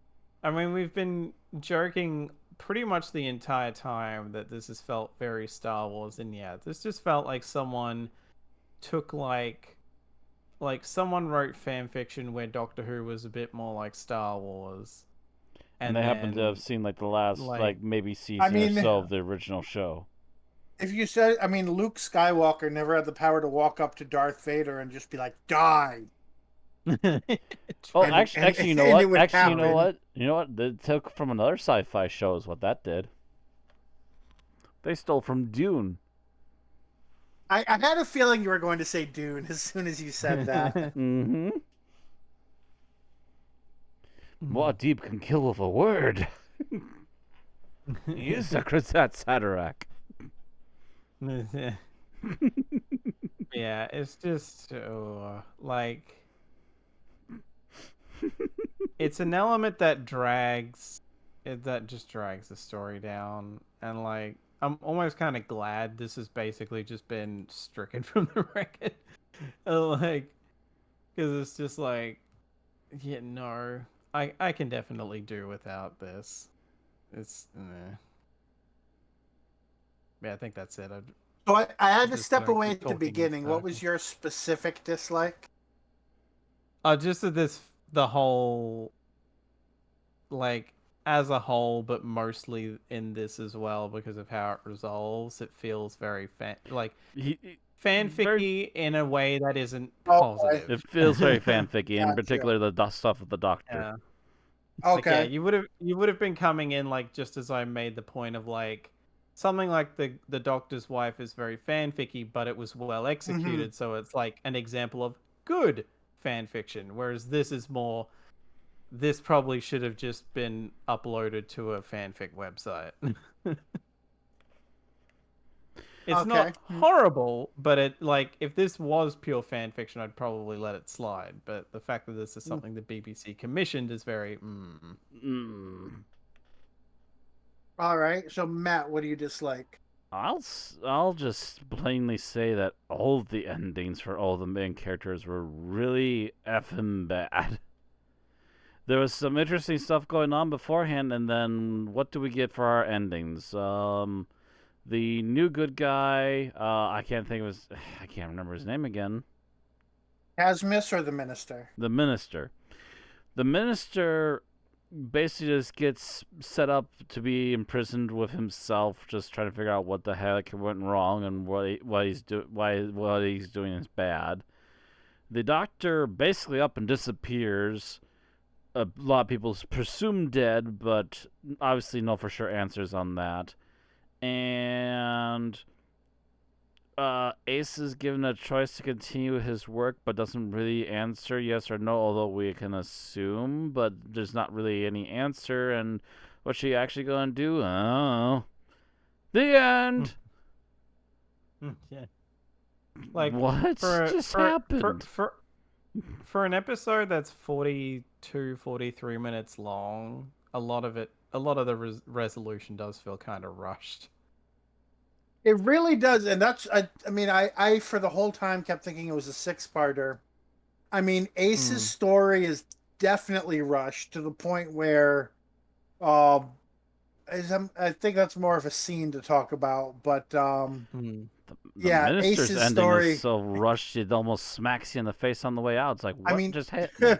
I mean, we've been joking pretty much the entire time that this has felt very Star Wars, and yeah, this just felt like someone took like someone wrote fan fiction where Doctor Who was a bit more like Star Wars, And and they happen to have then seen like the last like maybe I season or mean, so of the original show. if you said, I mean, Luke Skywalker never had the power to walk up to Darth Vader and just be like, "Die," Oh, and actually, you know and it what? would Actually, you know happen. what? You know what? They took from another sci-fi show is what that did. They stole from Dune. I had a feeling you were going to say Dune as soon as you said that. Mm-hmm. Muad'Dib can kill with a word. Use the Krizat Sadarak. Yeah, it's just like it's an element that that just drags the story down, and like I'm almost kind of glad this has basically just been stricken from the record. Like, because it's just like, yeah, no, I can definitely do without this. It's yeah, I think that's it. So I had to Just so I step don't away keep at the talking in beginning. What was circles. your specific dislike? Just that the whole, like, as a whole, but mostly in this as well because of how it resolves. It feels very Very, fanficky in a way that isn't Okay. positive. it feels very fanficky, in Gotcha. particular the stuff with the doctor. Yeah. Like, yeah, Okay. you would have been coming in, like, just as I made the point of, like, something like the doctor's wife is very fanficky, but it was well Mm-hmm. executed, so it's like an example of good fan fiction. Whereas this is more, this probably should have just been uploaded to a fanfic website. It's Okay. not horrible, but it, like, if this was pure fan fiction, I'd probably let it slide. But the fact that this is something the BBC commissioned is very. Mm. All right. So Matt, what do you dislike? I'll just plainly say that all of the endings for all the main characters were really effing bad. There was some interesting stuff going on beforehand, and then what do we get for our endings? The new good guy, I can't think of his, I can't remember his name again. Asmus or the Minister? The minister. The minister basically just gets set up to be imprisoned with himself, just trying to figure out what the heck went wrong and what he's doing is bad. The doctor basically up and disappears. A lot of people presume dead, but obviously no for sure answers on that. And Ace is given a choice to continue his work, but doesn't really answer yes or no, although we can assume, but there's not really any answer. And what's she actually going to do? Oh. The end! Yeah. Like, What just happened? For an episode that's 43 minutes long, a lot of the resolution does feel kind of rushed. It really does, and that's I mean I for the whole time kept thinking it was a six-parter. I mean Ace's story is definitely rushed to the point where um I think that's more of a scene to talk about, but The yeah, minister's Ace's ending is story. so rushed it almost smacks you in the face on the way out. It's like, I what mean, just hit me?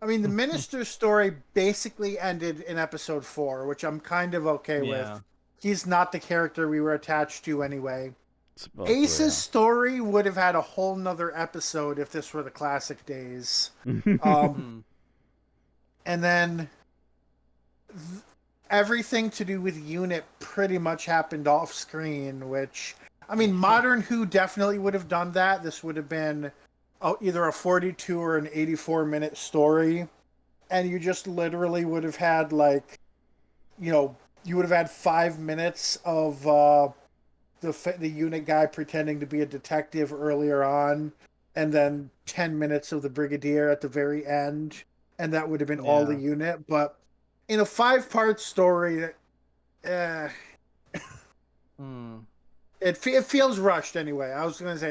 I mean, the minister's story basically ended in episode 4, which I'm kind of okay Yeah. with. He's not the character we were attached to anyway. Supposedly, Ace's story would have had a whole nother episode if this were the classic days. yeah. And then everything to do with Unit pretty much happened off screen, which, I mean, Modern Who definitely would have done that. This would have been either a 42 or an 84-minute story. And you just literally would have had, like, you would have had 5 minutes of the unit guy pretending to be a detective earlier on, and then 10 minutes of the brigadier at the very end, and that would have been all the unit. But in a 5-part story, it feels rushed anyway. I was going to say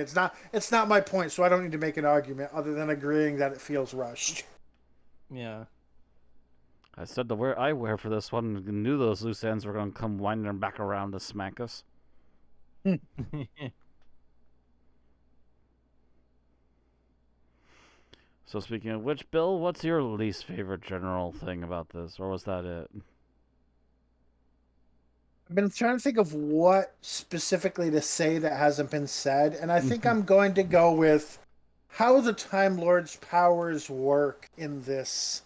it's not my point, so I don't need to make an argument other than agreeing that it feels rushed. Yeah. I said the wear I wear for this one. Knew those loose ends were gonna come winding back around to smack us. So speaking of which, Bill, what's your least favorite general thing about this, or was that it? I've been trying to think of what specifically to say that hasn't been said, and I think I'm going to go with how the Time Lord's powers work in this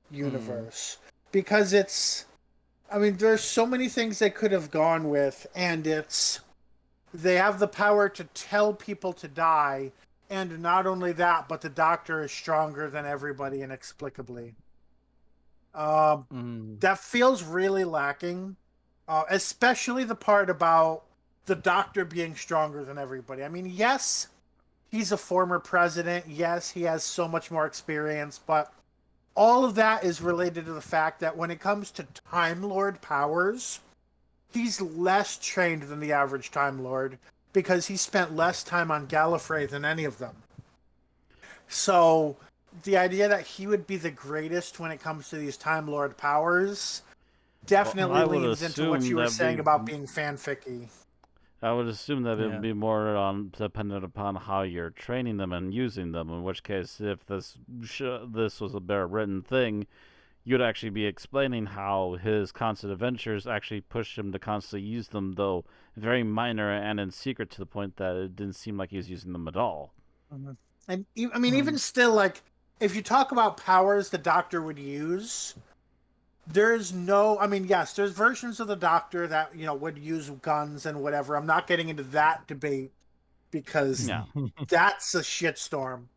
universe. Because I mean, there's so many things they could have gone with, and they have the power to tell people to die, and not only that, but the Doctor is stronger than everybody inexplicably. That feels really lacking, especially the part about the Doctor being stronger than everybody. I mean, yes, he's a former president. Yes, he has so much more experience, but all of that is related to the fact that when it comes to Time Lord powers, he's less trained than the average Time Lord because he spent less time on Gallifrey than any of them. So the idea that he would be the greatest when it comes to these Time Lord powers definitely I would leans into what assume you were that'd saying be about being fanficky. I would assume that it Yeah. would be more dependent upon how you're training them and using them. In which case, if this was a better written thing, you'd actually be explaining how his constant adventures actually pushed him to constantly use them, though very minor and in secret to the point that it didn't seem like he was using them at all. Mhm. And I mean, even still, like if you talk about powers the Doctor would use, there's no. I mean, yes, there's versions of the Doctor that would use guns and whatever. I'm not getting into that debate because Yeah, that's a shitstorm.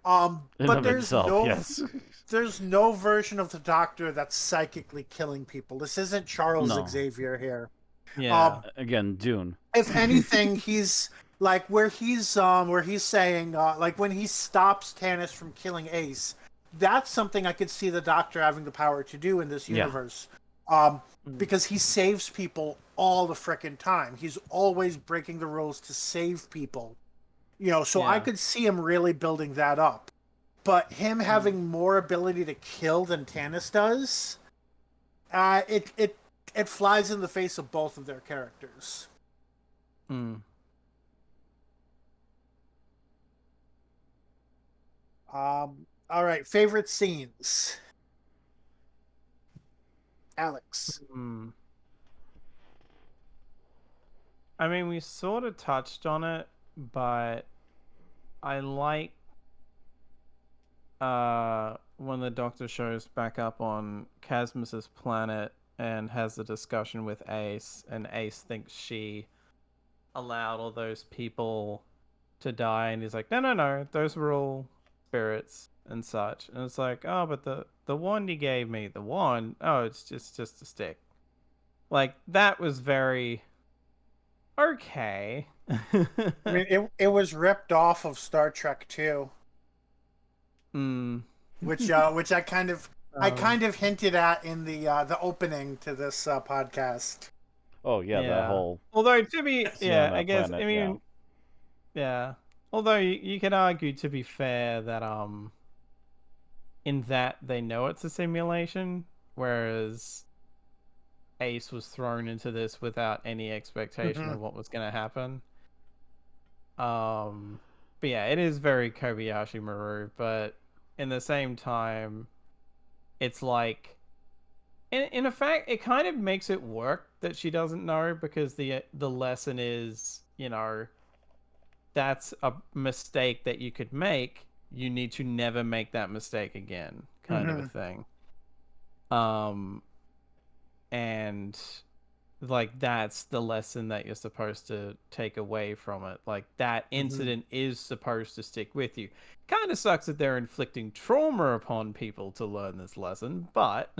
in But of itself, yes. there's no version of the Doctor that's psychically killing people. This isn't Charles No. Xavier here. Yeah. Again, Dune. If anything, he's like where he's saying like when he stops Tanis from killing Ace, that's something I could see the Doctor having the power to do in this Yeah. universe. Because he saves people all the frickin' time. He's always breaking the rules to save people. So I Yeah. could see him really building that up. But him having more ability to kill than Tanis does, it flies in the face of both of their characters. Mm. All right, favorite scenes. Alex. Mm. I mean, we sort of touched on it, but I like when the Doctor shows back up on Casmus's planet and has a discussion with Ace, and Ace thinks she allowed all those people to die, and he's like, no, those were all spirits and such. And it's like, oh, but the wand he gave me, the wand, oh, it's just a stick. Like, that was very okay. I mean, it was ripped off of Star Trek 2, which I kind of hinted at in the opening to this podcast. Oh yeah, that whole. Although to be, scene on yeah, that I guess, planet, I mean, yeah. Although you could argue, to be fair, that in that they know it's a simulation, whereas Ace was thrown into this without any expectation of what was going to happen. But yeah, it is very Kobayashi Maru, but in the same time, it's like, in effect, it kind of makes it work that she doesn't know, because the lesson is, that's a mistake that you could make. You need to never make that mistake again, kind of a thing. And like, that's the lesson that you're supposed to take away from it. Like, that incident is supposed to stick with you. Kind of sucks that they're inflicting trauma upon people to learn this lesson, but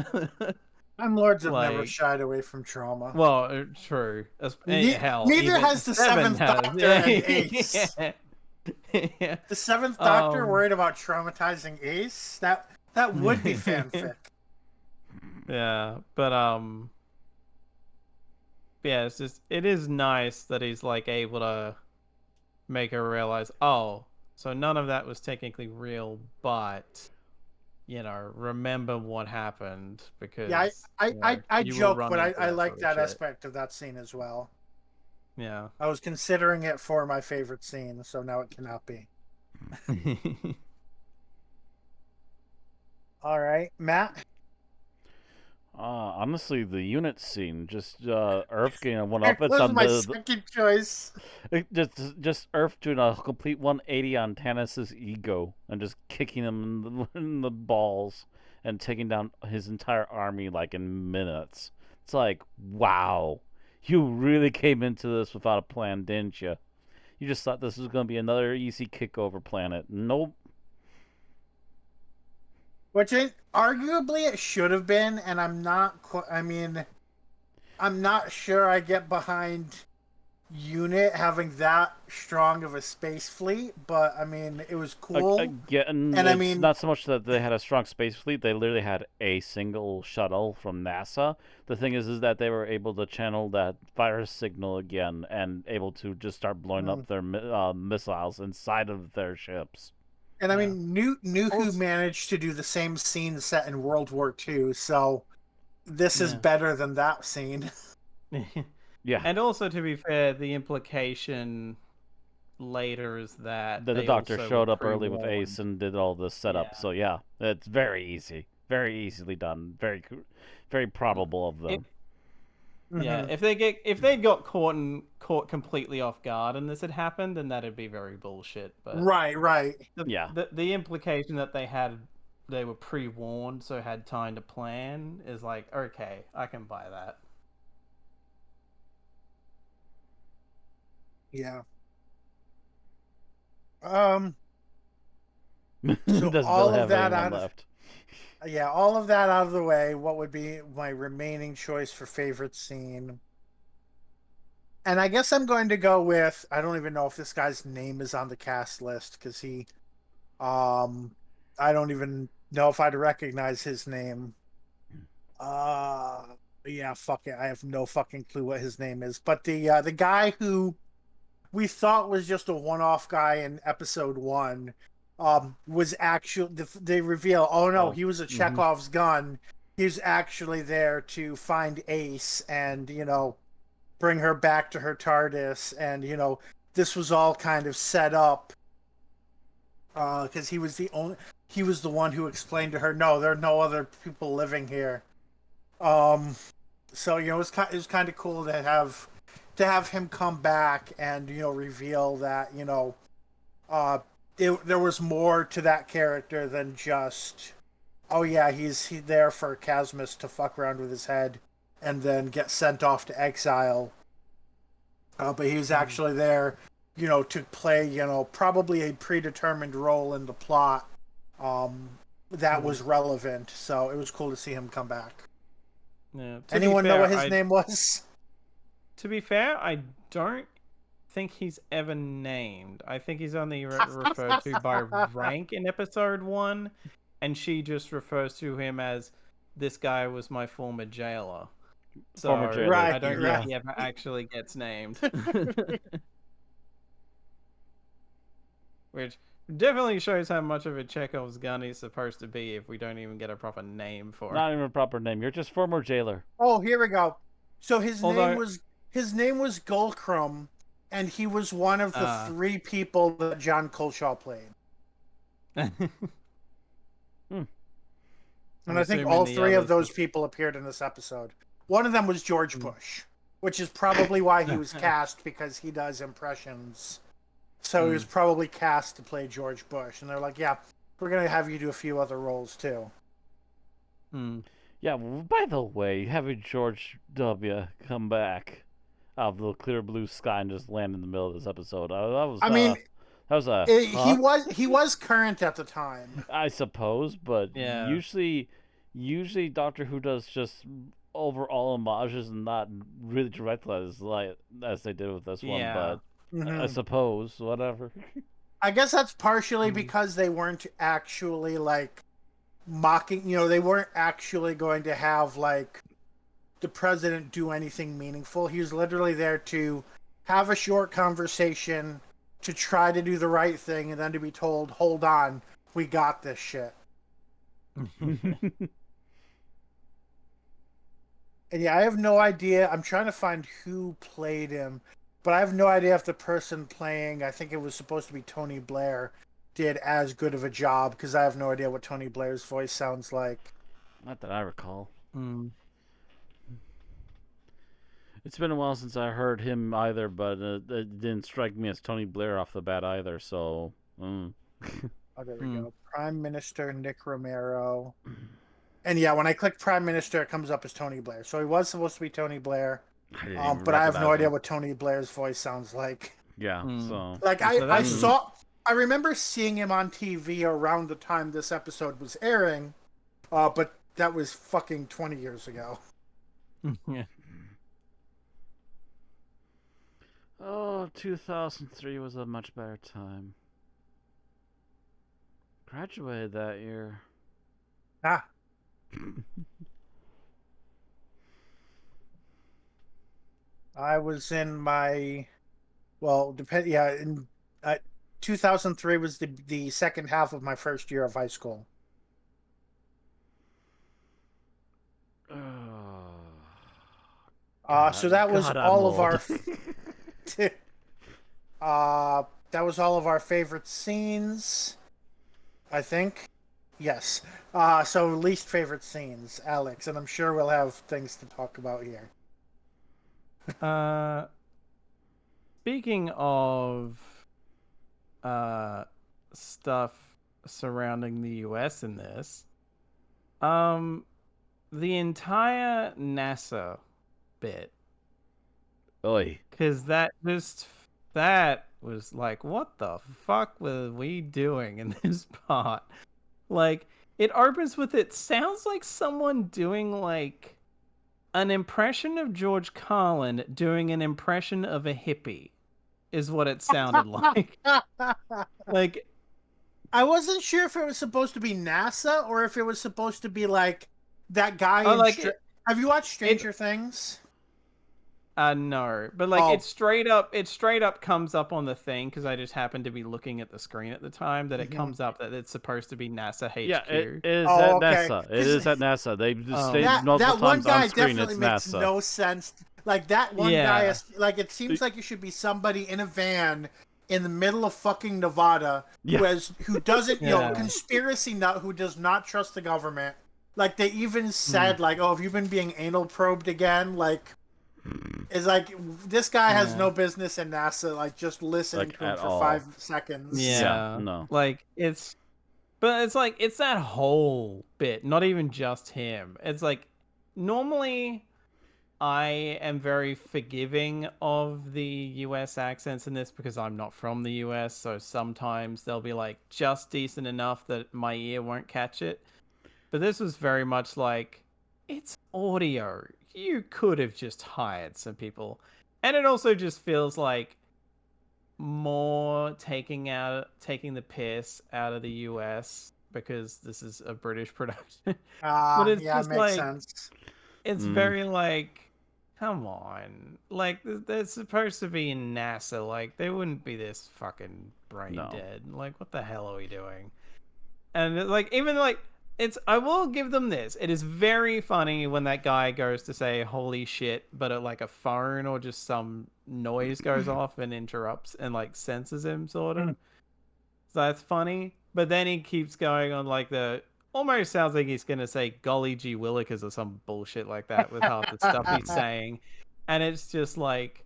And Lords have like, never shied away from trauma. well, true. Hell, neither even has the Seventh Doctor and Ace. Yeah. The Seventh Doctor worried about traumatizing Ace? That would be fanfic. Yeah, but yeah, it is nice that he's like able to make her realize, oh, so none of that was technically real, but remember what happened, because Yeah, I you will joke, run but into I that like sort of that shit. aspect of that scene as well. Yeah. I was considering it for my favorite scene, so now it cannot be. All right, Matt. Honestly, the unit scene, just Earth getting a one up. That It's was on my second choice. just Earth doing a complete 180 on Tanis's ego and just kicking him in the balls and taking down his entire army like in minutes. It's like, wow, you really came into this without a plan, didn't you? You just thought this was going to be another easy kickover planet. Nope. Which arguably it should have been, and I'm not sure I get behind Unit having that strong of a space fleet, but I mean, it was cool. Again, and it's I mean, not so much that they had a strong space fleet; they literally had a single shuttle from NASA. The thing is that they were able to channel that fire signal again and able to just start blowing up their missiles inside of their ships. And I mean, Nuku managed to do the same scene set in World War II, so this is better than that scene. Yeah, And also, to be fair, the implication later is that the they doctor also were showed up early with Ace pre-warned. and did all this setup. Yeah. So yeah, it's very easy, very easily done, very probable of If, them. yeah, Mhm. if they got caught completely off guard and this had happened, then that'd be very bullshit. But Right, right. Yeah, the implication that they were pre-warned, so had time to plan, is like, okay, I can buy that. Yeah. Um. So does Bill all of have that anyone out of left? yeah, all of that out of the way. What would be my remaining choice for favorite scene? And I guess I'm going to go with I don't even know if this guy's name is on the cast list because um I don't even know if I'd recognize his name. Uh yeah, fuck it. I have no fucking clue what his name is. But the guy who we thought was just a one-off guy in episode 1 was actually they reveal, oh no, Oh, he was a mm-hmm. Chekhov's gun. He's actually there to find Ace and, bring her back to her TARDIS, and this was all kind of set up because he was the one who explained to her, no, there are no other people living here. Um, so it was kind of cool to have him come back and reveal that there was more to that character than just, oh yeah, he there for Casmus to fuck around with his head and then get sent off to exile. But he was Mm. actually there, to play, probably a predetermined role in the plot that Mm. was relevant. So it was cool to see him come back. Yeah. Anyone know what his name was? To be fair, I don't think he's ever named. I think he's only referred to by rank in episode 1, and she just refers to him as, this guy was my former jailer. Former So jailer. Right, I don't think Yeah, right. he ever actually gets named. Which definitely shows how much of a Chekhov's gun he's supposed to be if we don't even get a proper name for not him. even a proper name. You're just former jailer. Oh, here we go. So Although, his name was Gulcrum, and he was one of the uh, 3 people that John Colshaw played. Hmm. And I'm I think assuming all the 3 of others. those people appeared in this episode. One of them was George Mm. Bush, which is probably why he was cast, because he does impressions. So he was probably cast to play George Bush. And they're like, yeah, we're going to have you do a few other roles too. Yeah. By the way, having George W. come back out of the clear blue sky and just land in the middle of this episode, I mean, that was a he huh. was current at the time. I suppose, but Yeah. usually Doctor Who does just overall homages and not really direct as they did with this one. Yeah. But I Mm-hmm. suppose whatever. I guess that's partially Mm. because they weren't actually like mocking, they weren't actually going to have like the president do anything meaningful. He was literally there to have a short conversation, to try to do the right thing, and then to be told, hold on, we got this shit. And yeah, I have no idea. I'm trying to find who played him, but I have no idea if the person playing, I think it was supposed to be Tony Blair, did as good of a job, because I have no idea what Tony Blair's voice sounds like. Not that I recall. Mm. It's been a while since I heard him either, but it didn't strike me as Tony Blair off the bat either. So, Oh, there we Mm. go. Prime Minister Nick Romero. And yeah, when I click Prime Minister, it comes up as Tony Blair. So he was supposed to be Tony Blair, I didn't even but I have no recognize idea him. what Tony Blair's voice sounds like. Yeah, Mm. so Like So I that's saw, I remember seeing him on TV around the time this episode was airing, but that was fucking 20 years ago. yeah. oh, 2003 was a much better time. Graduated that year. Ah, I was in my, well, in uh, 2003 was the second half of my first year of high school. So that was God, I'm all of old. our. uh, that was all of our favorite scenes. I think. Yes. So least favorite scenes, Alex, and I'm sure we'll have things to talk about here. Uh, Speaking of uh stuff surrounding the US in this, um, the entire NASA bit, Oy. because that was like, what the fuck were we doing in this part? Like, it opens with it sounds like someone doing like an impression of George Carlin doing an impression of a hippie, is what it sounded like. Like, I wasn't sure if it was supposed to be NASA or if it was supposed to be like that guy oh, in. like Have you watched it Stranger Things? no, but like Oh, it straight up comes up on the thing, because I just happened to be looking at the screen at the time, that it mhm. comes up that it's supposed to be NASA Yeah, it HQ. is Oh, at okay. NASA. It 'Cause is at NASA. They just Um, stated multiple that one times on guy screen definitely it's makes NASA. no sense. Like that one guy yeah, is like it seems like it should be somebody in a van in the middle of fucking Nevada Yeah. who doesn't yeah. conspiracy nut who does not trust the government. Like they even Mm, said like, oh, have you been being anal probed again? Like it's like this guy has yeah. no business in NASA. Like just listening Like to him at for all. 5 seconds. Yeah, Yeah. no. Like but it's like it's that whole bit, not even just him. It's like normally I am very forgiving of the US accents in this because I'm not from the US, so sometimes they'll be like just decent enough that my ear won't catch it. But this was very much like it's audio. You could have just hired some people. And it also just feels like more taking the piss out of the US because this is a British production. But it's Yeah, just makes like sense. it's Mm, very like come on. Like they're supposed to be in NASA. Like they wouldn't be this fucking brain no. dead. Like what the hell are we doing? And like even like it's I will give them this. It is very funny when that guy goes to say holy shit, but like a phone or just some noise goes off and interrupts and like senses him sort of. Mm. So that's funny. But then he keeps going on like the almost sounds like he's gonna say golly gee willikers or some bullshit like that with half the stuff he's saying. And it's just like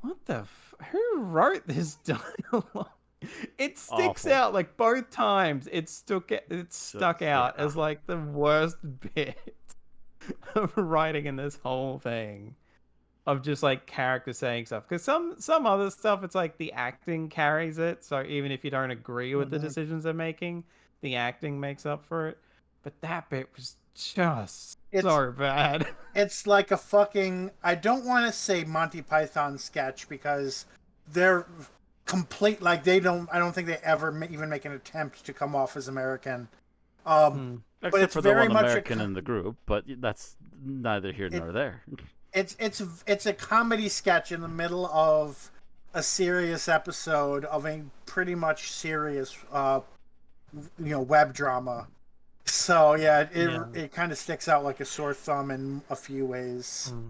what the who wrote this dialogue? It sticks Awful. out like both times. It stuck Yeah. out as like the worst bit of writing in this whole thing of just like characters saying stuff. Because some other stuff, it's like the acting carries it. So even if you don't agree with the Mhm. decisions they're making, the acting makes up for it. But that bit was just It's so bad. it's like a fucking I don't want to say Monty Python sketch because they're complete like they don't I don't think they ever even make an attempt to come off as American. Um Hmm. but Except it's for the very one much American in the group, but that's neither here it, nor there. it's a comedy sketch in the middle of a serious episode of a pretty much serious web drama. So yeah, Yeah. it kind of sticks out like a sore thumb in a few ways. Hmm.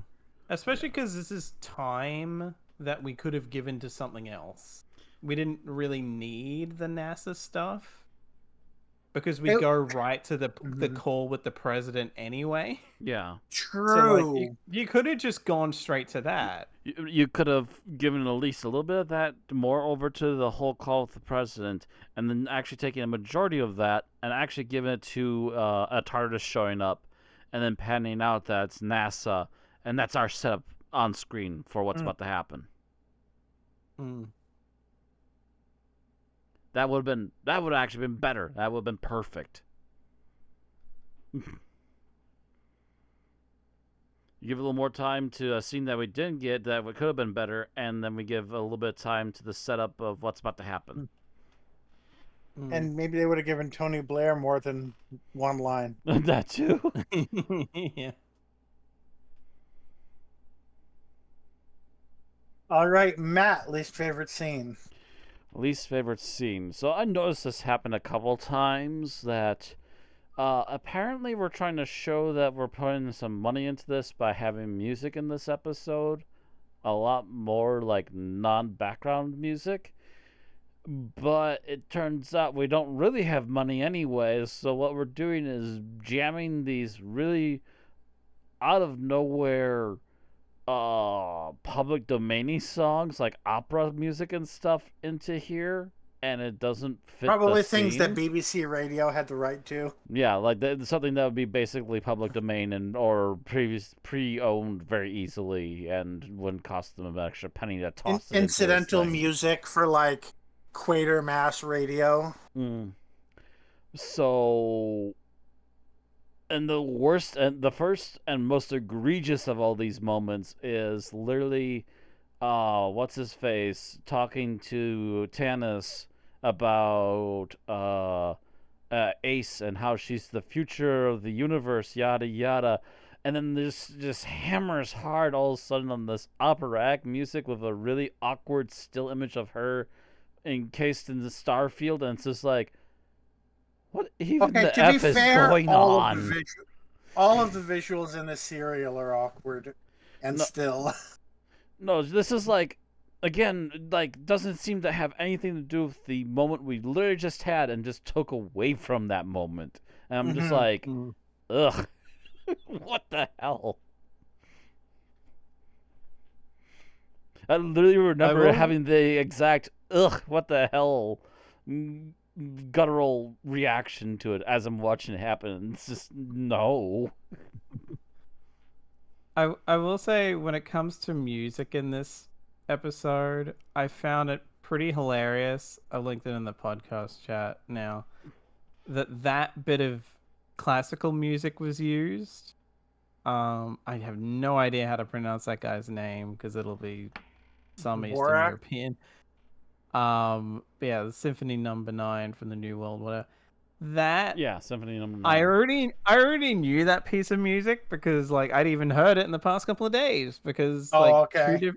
Especially because this is time that we could have given to something else. We didn't really need the NASA stuff because we It, go right to the Mhm. call with the president anyway. Yeah. So like you, True. you could have just gone straight to that. You could have given at least a little bit of that more over to the whole call with the president, and then actually taking a majority of that and actually giving it to a TARDIS showing up, and then panning out that it's NASA, and that's our setup on screen for what's Mm. about to happen. Hmm. That would have actually been better. That would have been perfect. You give a little more time to a scene that we didn't get that could have been better, and then we give a little bit of time to the setup of what's about to happen. Hmm. And maybe they would have given Tony Blair more than one line. That too. Yeah. All right, Matt, least favorite scene. Least favorite scene. So I noticed this happen a couple times that Apparently we're trying to show that we're putting some money into this by having music in this episode. A lot more, like, non-background music. But it turns out we don't really have money anyways, so what we're doing is jamming these really out of nowhere public domainy songs like opera music and stuff into here, and it doesn't fit the Probably things that scenes. BBC Radio had the right to. Yeah, like something that would be basically public domain and or pre-owned very easily and wouldn't cost them an extra penny to toss it into this Incidental thing. music for like Quatermass Radio. Mm. So, and the worst and the first and most egregious of all these moments is literally what's his face talking to Tanis about Ace and how she's the future of the universe, yada yada, and then there's just hammers hard all of a sudden on this operatic music with a really awkward still image of her encased in the star field, and it's just like, what even Okay, the to be F is fair, going on? all of the visuals in the serial are awkward and No, still. no, this is like, again, like, doesn't seem to have anything to do with the moment we literally just had and just took away from that moment. And I'm just like, Mm. ugh, what the hell? I literally remember having the exact, ugh, what the hell, guttural reaction to it as I'm watching it happen. It's just, no. I will say, when it comes to music in this episode, I found it pretty hilarious. I linked it in the podcast chat now. That bit of classical music was used. I have no idea how to pronounce that guy's name because it'll be some Eastern Dvorak? European. But yeah, the Symphony Number 9 from the New World, whatever. That Yeah, Symphony Number 9. I already knew that piece of music because like I'd even heard it in the past couple of days because Oh, like okay.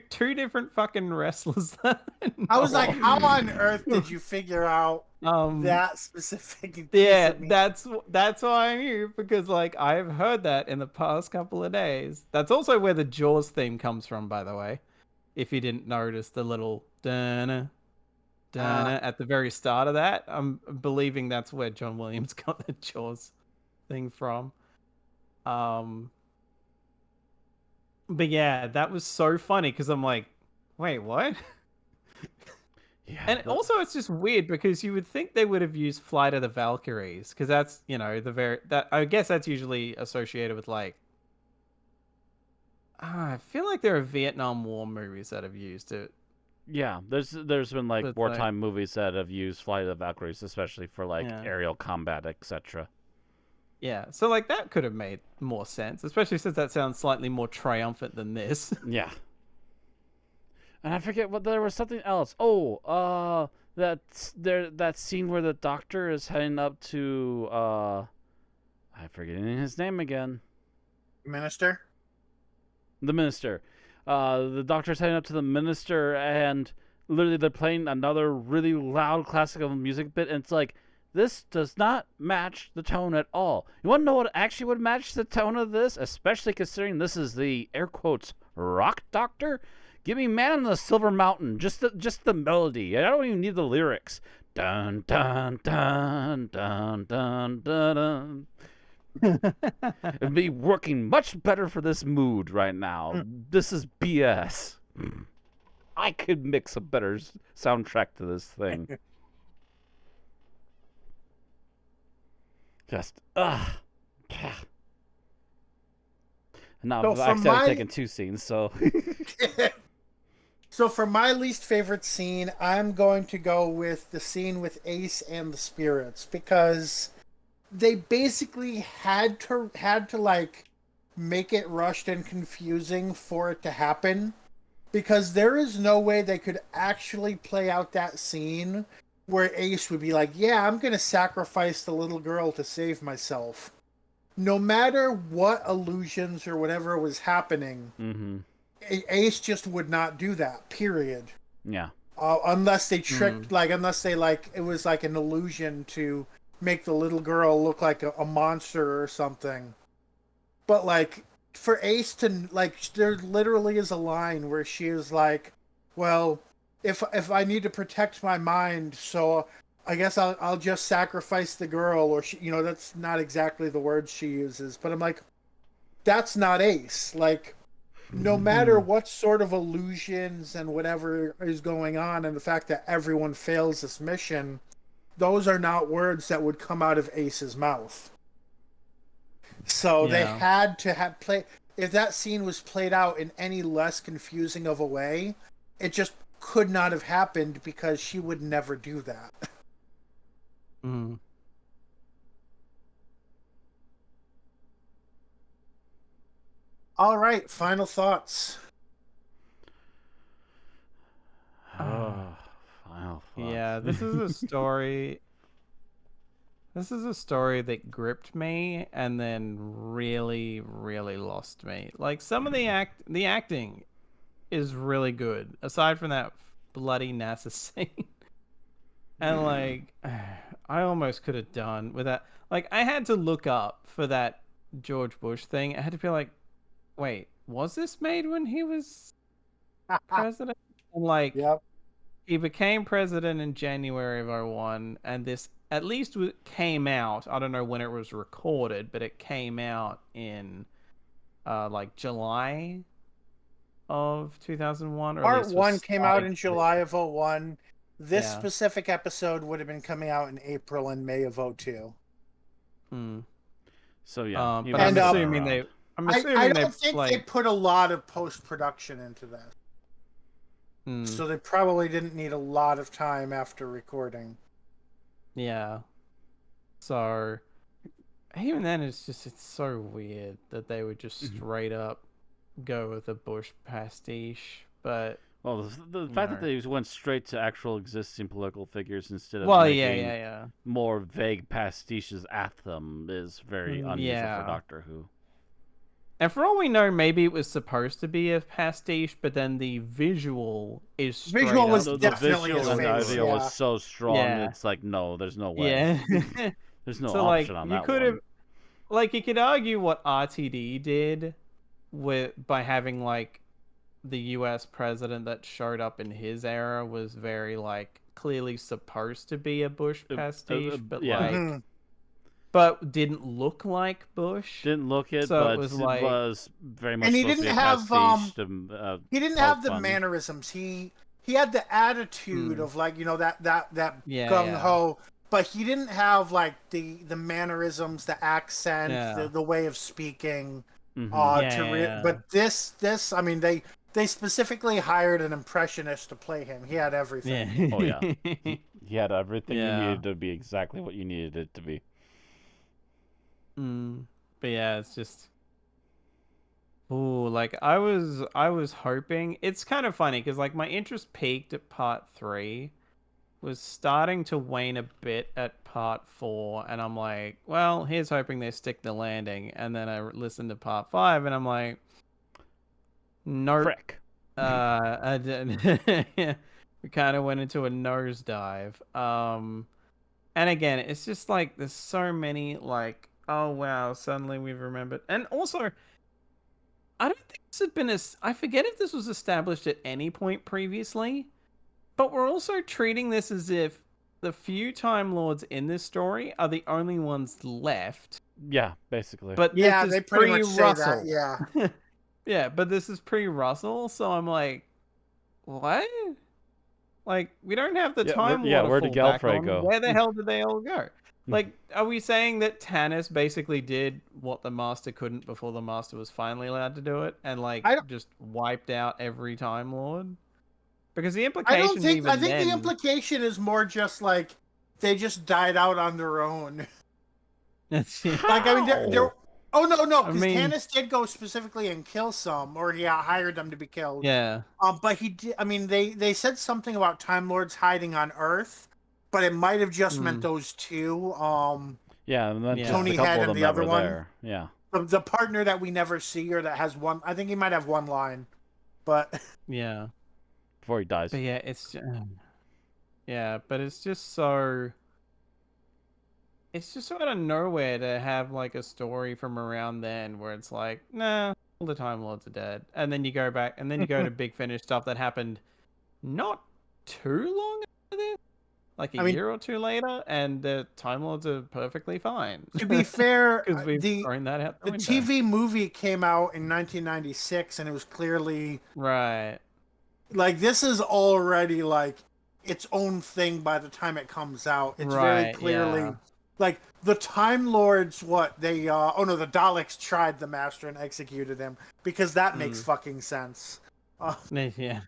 two different fucking wrestlers that I was like, know. how on earth did you figure out that specific piece Yeah, of music? that's why I knew because like I've heard that in the past couple of days. That's also where the Jaws theme comes from, by the way. If you didn't notice the little dana dana at the very start of that, I'm believing that's where John Williams got the Jaws thing from. But yeah, that was so funny because I'm like, wait, what? Yeah, And also, it's just weird because you would think they would have used Flight of the Valkyries because that's, you know, that I guess that's usually associated with like, I feel like there are Vietnam War movies that have used it. yeah. There's been like But, wartime movies that have used Flight of the Valkyries, especially for like Yeah. aerial combat, etc. Yeah, so like that could have made more sense, especially since that sounds slightly more triumphant than this. Yeah. And I forget what there was something else. Oh, that scene where the doctor is heading up to I'm forgetting his name again. Minister? The minister. The doctor's heading up to the minister, and literally they're playing another really loud classical music bit, and it's like, this does not match the tone at all. You want to know what actually would match the tone of this, especially considering this is the air quotes rock doctor? Give me Man on the Silver Mountain, just the melody. I don't even need the lyrics. Dun dun dun dun dun dun dun. It'd be working much better for this mood right now. This is BS. I could mix a better soundtrack to this thing. Just, Now So I've for accidentally my- taken two scenes, so. So for my least favorite scene, I'm going to go with the scene with Ace and the spirits because they basically had to like make it rushed and confusing for it to happen because there is no way they could actually play out that scene where Ace would be like, "Yeah, I'm going to sacrifice the little girl to save myself." No matter what illusions or whatever was happening, Mm-hmm. Ace just would not do that, period. Yeah. Unless they tricked, unless they, it was like an illusion to make the little girl look like a monster or something. But like for Ace to like, there literally is a line where she is like, "Well, if I need to protect my mind, so I guess I'll just sacrifice the girl," or she, that's not exactly the words she uses, but I'm like, that's not Ace. Like, no matter what sort of illusions and whatever is going on, and the fact that everyone fails this mission, those are not words that would come out of Ace's mouth. So they Yeah. had to have play. If that scene was played out in any less confusing of a way, it just could not have happened because she would never do that. Mm. All right, final thoughts. Oh, final Yeah, thoughts. this is a story. This is a story that gripped me and then really, really lost me. Like some of the acting is really good, aside from that bloody NASA scene. And like, I almost could have done with that. Like, I had to look up for that George Bush thing. I had to be like, wait, was this made when he was president? And like, Yep. he became president in January of '01, and this at least came out. I don't know when it was recorded, but it came out in like July of 2001, or at Part least was one came out starting in to. July of '01. This Yeah. specific episode would have been coming out in April and May of '02. Hmm. So yeah, he But was And still around. I'm I assuming they don't think they like. put a lot of post production into this. Hmm. So they probably didn't need a lot of time after recording. Yeah. So even then, it's so weird that they would just straight up go with a Bush pastiche. But Well, the you fact that know, they went straight to actual existing political figures instead of well, yeah, making yeah, more vague pastiches at them is very yeah, unusual for yeah. Doctor Who. And for all we know, maybe it was supposed to be a pastiche, but then the visual is straight Visual was up The Bush definitely his visual and the face, audio before. was yeah. so strong, Yeah, it's like, no, there's no way. yeah. There's no So like, option on you that could have, one. like, you could argue what RTD did with by having like the U.S. president that showed up in his era was very like clearly supposed to be a Bush pastiche, but Yeah. Mm-hmm. but didn't look like Bush. Didn't look it, So it but was it like, was very much And supposed to be a pastiche to he didn't poke have the fun. mannerisms. He had the attitude hmm, of like, that yeah, gung yeah, ho, but he didn't have like the mannerisms, the accent, yeah, the way of speaking. Hmm. yeah. But this, I mean, they specifically hired an impressionist to play him. He had everything. Oh yeah, Yeah. he had everything you Yeah. needed to be exactly what you needed it to be. Mm. But yeah, it's just ooh, like I was hoping. It's kind of funny because like my interest peaked at part 3, was starting to wane a bit at part 4, and I'm like, well, here's hoping they stick the landing. And then I listened to part 5, and I'm like, nope. Frick. I didn't. We kind of went into a nosedive. And again, it's just like there's so many like, oh wow, suddenly we've remembered. And also, I don't think this had been as I forget if this was established at any point previously, but we're also treating this as if the few Time Lords in this story are the only ones left. Yeah, basically. But this Yeah, is they pretty much say that. pre-Russell. Yeah. Yeah, but this is pre-Russell, so I'm like, what? Like, we don't have the Time Yeah. Lord to Where did fall back Gallifrey on. go? Where the hell did they all go? Like, are we saying that Tanis basically did what the Master couldn't before the Master was finally allowed to do it, and like I don't. just wiped out every Time Lord? Because the I don't implications think. I even think the then, implication is more just like they just died out on their own. that's Like, I mean, How? oh no, I because mean, Tanis did go specifically and kill some, or he hired them to be killed. yeah, But he did. I mean, they said something about Time Lords hiding on Earth, but it might have just meant mm, those two. Yeah, and then just yeah, a Tony couple Head of and them the that other were one, there. Yeah. the partner that we never see or that has one. I think he might have one line, but yeah. Before he dies. But yeah, it's yeah, but it's just so. it's just out of nowhere to have like a story from around then where it's like, nah, all the Time Lords are dead, and then you go back, and then you go to Big Finish stuff that happened not too long after this, like a I mean, year or two later, and the Time Lords are perfectly fine. to be fair, Because we've thrown that out the the window. TV movie came out in 1996, and it was clearly Right. like this is already like its own thing by the time it comes out. It's very Right. clearly Yeah. like the Time Lords. What they oh no, the Daleks tried the Master and executed him because that makes fucking sense. Uh, Yeah.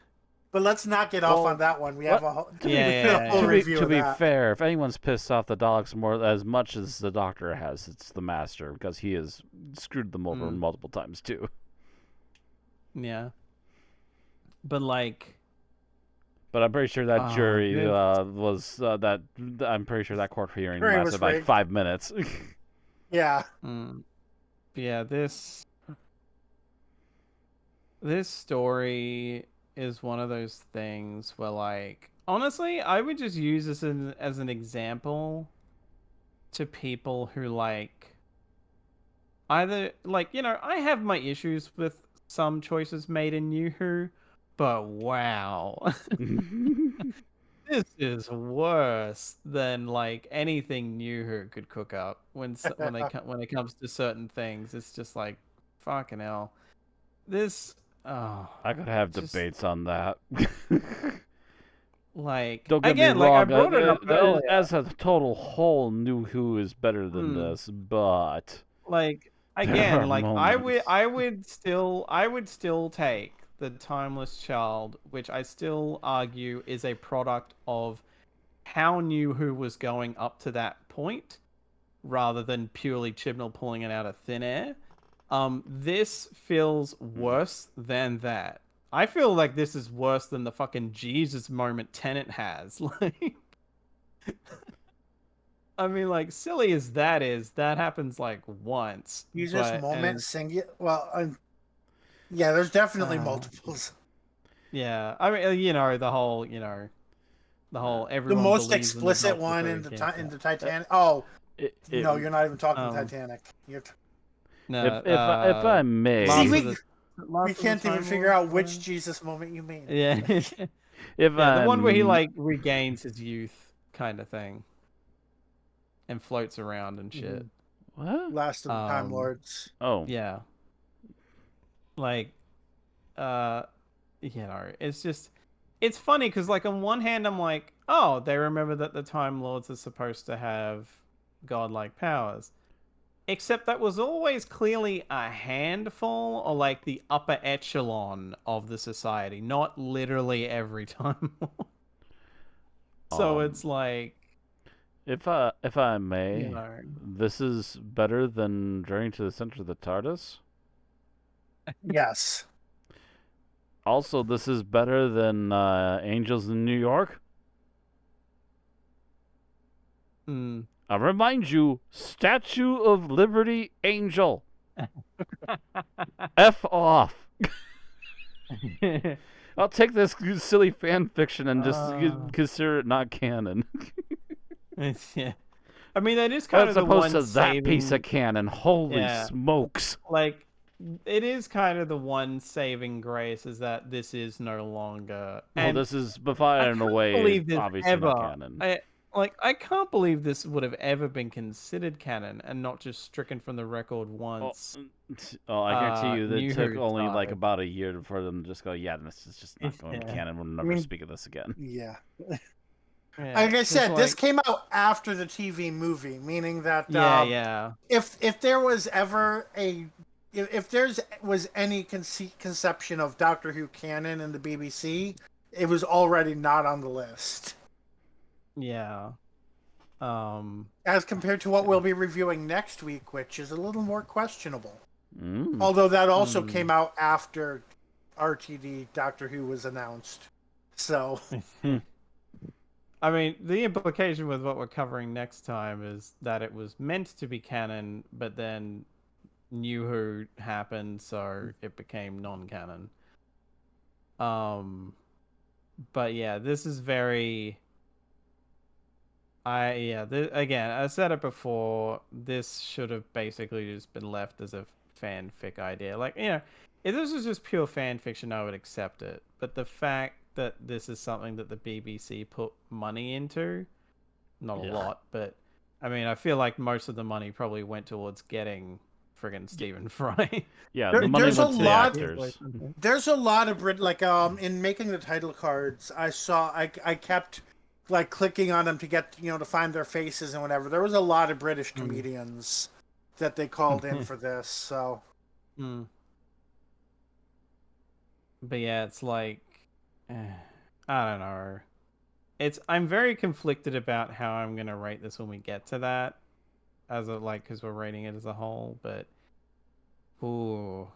but let's not get off on Well, that one. We have what? a whole, To Yeah, be we yeah, did a yeah, whole yeah. review to of be that. fair, if anyone's pissed off the Daleks more as much as the Doctor has, it's the Master because he has screwed them over multiple times too. Yeah. But like, But I'm pretty sure that jury this, was that. I'm pretty sure that court hearing Jury was lasted like rigged. 5 minutes. Yeah, yeah, this story is one of those things where, like, honestly, I would just use this as an example to people who like either like, I have my issues with some choices made in New Who, but wow. This is worse than like anything New Who could cook up when it comes to certain things. It's just like fucking hell. This oh I could have just debates on that. like Don't get me again, like I wrong. brought it up earlier. As a total whole, New Who is better than Mm, this, but like there again, are like moments. I would still take the Timeless Child, which I still argue is a product of how New Who was going up to that point, rather than purely Chibnall pulling it out of thin air. This feels worse than that. I feel like this is worse than the fucking Jesus moment Tennant has. Like, I mean, like, silly as that is, that happens like once, Jesus but moment and singular. Well, yeah, there's definitely uh, multiples. yeah. I mean, the whole The everyone most believes in the explicit Doctor one thing. Yeah. in the Uh, Titanic. Oh it, it, no, you're not even talking Um. Titanic. No. if I See, Last may, of the we Last of the can't even Time figure Lords. out which Jesus moment you mean. Yeah. if Yeah, the I one where he m- like regains his youth kind of thing and floats around and shit. what? Last of the Time Um Lords. Oh, yeah. Like uh it's just it's funny cuz like on one hand I'm like, "Oh, they remember that the Time Lords are supposed to have godlike powers." Except that was always clearly a handful or like the upper echelon of the society, not literally every Time Lord. So it's um, like, if I you may, know, this is better than Journey to the Center of the TARDIS. Yes. Also, this is better than Angels in New York. mm. I remind you, Statue of Liberty Angel. F off. I'll take this silly fan fiction and just Uh, consider it not canon. yeah. I mean, that is kind As of the opposed one to that piece of saving. canon. Holy Yeah, smokes. like it is kind of the one saving grace is that this is no longer. Well, And this is, far I in a can't way, believe this obviously not ever. canon. I can't believe this would have ever been considered canon and not just stricken from the record Oh, once. I guarantee you that it New took Who only like started. about a year for them to just go, yeah, this is just not going to be Yeah, canon. We'll I never mean, speak of this again. yeah. yeah. Like I Because said, this like, came out after the TV movie, meaning that yeah. if there was ever a if there's was any conception of Doctor Who canon in the BBC, it was already not on the list. Yeah. Um. As compared to what we'll be reviewing next week, which is a little more questionable. Mm. Although that also mm. came out after RTD Doctor Who was announced. So, I mean, the implication with what we're covering next time is that it was meant to be canon, but then New Who happened, so it became non-canon. But yeah, this is very Again, I said it before. This should have basically just been left as a fanfic idea. Like, if this was just pure fan fiction, I would accept it. But the fact that this is something that the BBC put money into, not a lot, but I mean, I feel like most of the money probably went towards getting friggin' Stephen Fry. Yeah, the money there's went a to the lot. actors. There's a lot of in making the title cards. I kept like clicking on them to get to find their faces and whatever. There was a lot of British comedians that they called in for this. So. But yeah, it's like, I don't know. I'm very conflicted about how I'm gonna rate this when we get to that, because we're rating it as a whole. But, ooh,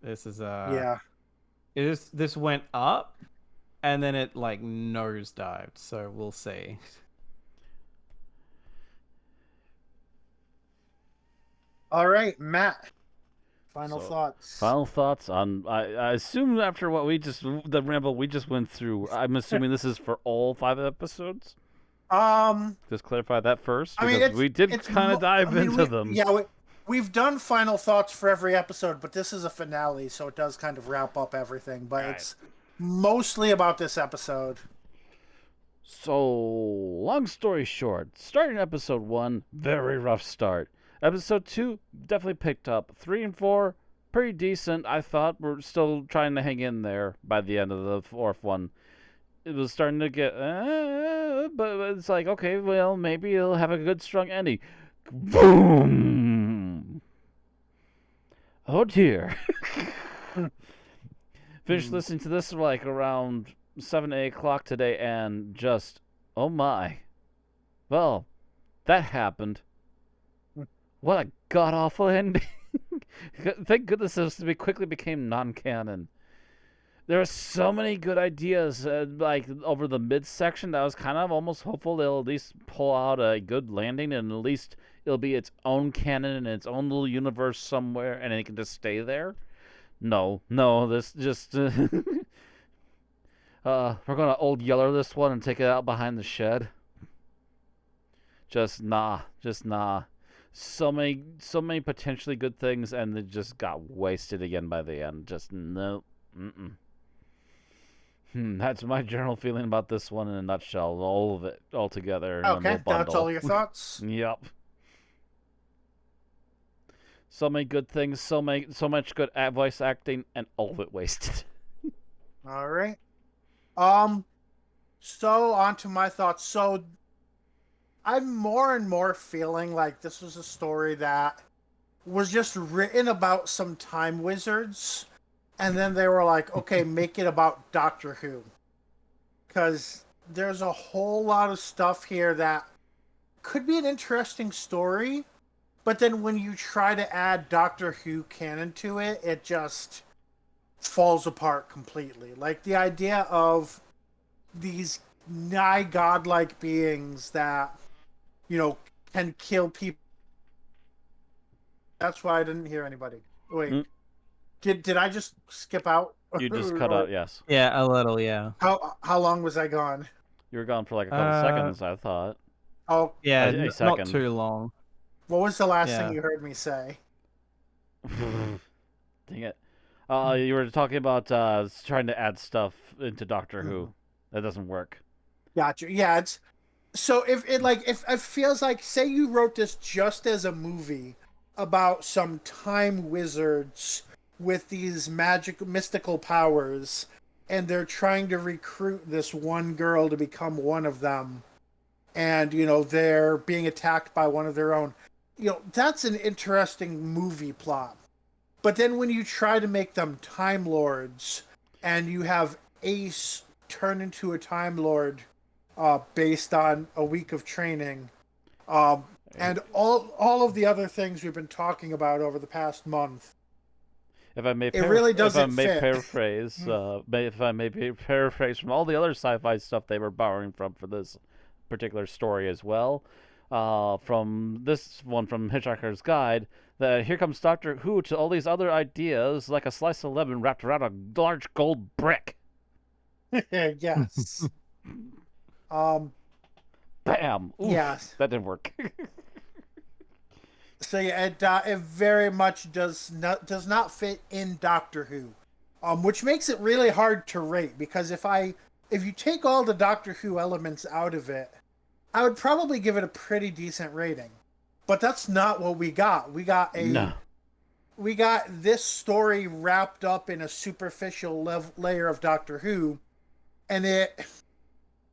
this is this went up, and then it like nosedived. So we'll see. All right, Matt. Final thoughts. Final thoughts on. I assume after the ramble we just went through, I'm assuming this is for all 5 episodes. Just clarify that first, because we did kind of dive into them. Yeah, we've done final thoughts for every episode, but this is a finale, so it does kind of wrap up everything. But it's mostly about this episode. So, long story short, starting episode 1, very rough start. Episode 2 definitely picked up. 3 and 4, pretty decent. I thought we're still trying to hang in there by the end of the 4th one. It was starting to get, but it's like, okay, well, maybe it'll have a good, strong ending. Boom! Oh dear. Finished listening to this like around 7, 8 o'clock today, and just, oh my. Well, that happened. What a god-awful ending. Thank goodness this quickly became non-canon. There are so many good ideas, like over the midsection, that I was kind of almost hopeful they'll at least pull out a good landing, and at least it'll be its own canon in its own little universe somewhere, and it can just stay there. No, this just... we're gonna Old Yeller this one and take it out behind the shed. Just nah. So many potentially good things, and they just got wasted again by the end. Just no. That's my general feeling about this one in a nutshell. All of it, all together. Okay, that's all your thoughts? Yep. So many good things, so much good voice acting, and all of it wasted. All right. So on to my thoughts. So I'm more and more feeling like this was a story that was just written about some time wizards, and then they were like, okay, make it about Doctor Who. Because there's a whole lot of stuff here that could be an interesting story, but then when you try to add Doctor Who canon to it, it just falls apart completely. Like the idea of these nigh godlike beings that, can kill people. That's why I didn't hear anybody. Wait. Did I just skip out? You just cut out, yes. Yeah, a little, yeah. How long was I gone? You were gone for like a couple seconds, I thought. Oh, yeah, not too long. What was the last thing you heard me say? Dang it. You were talking about trying to add stuff into Doctor Who. That doesn't work. Gotcha. Yeah, it's so if it feels like, say you wrote this just as a movie about some time wizards with these mystical powers, and they're trying to recruit this one girl to become one of them, and they're being attacked by one of their own. That's an interesting movie plot. But then when you try to make them Time Lords, and you have Ace turn into a Time Lord based on a week of training, and all of the other things we've been talking about over the past month, if I may, it really doesn't fit. Paraphrase, if I may paraphrase from all the other sci-fi stuff they were borrowing from for this particular story as well, from this one from Hitchhiker's Guide, that here comes Doctor Who to all these other ideas like a slice of lemon wrapped around a large gold brick. Yes. Bam. Bam! Oof, Yes. that didn't work. So yeah, it very much does not fit in Doctor Who, which makes it really hard to rate because if you take all the Doctor Who elements out of it, I would probably give it a pretty decent rating. But that's not what we got. No. We got this story wrapped up in a superficial layer of Doctor Who, and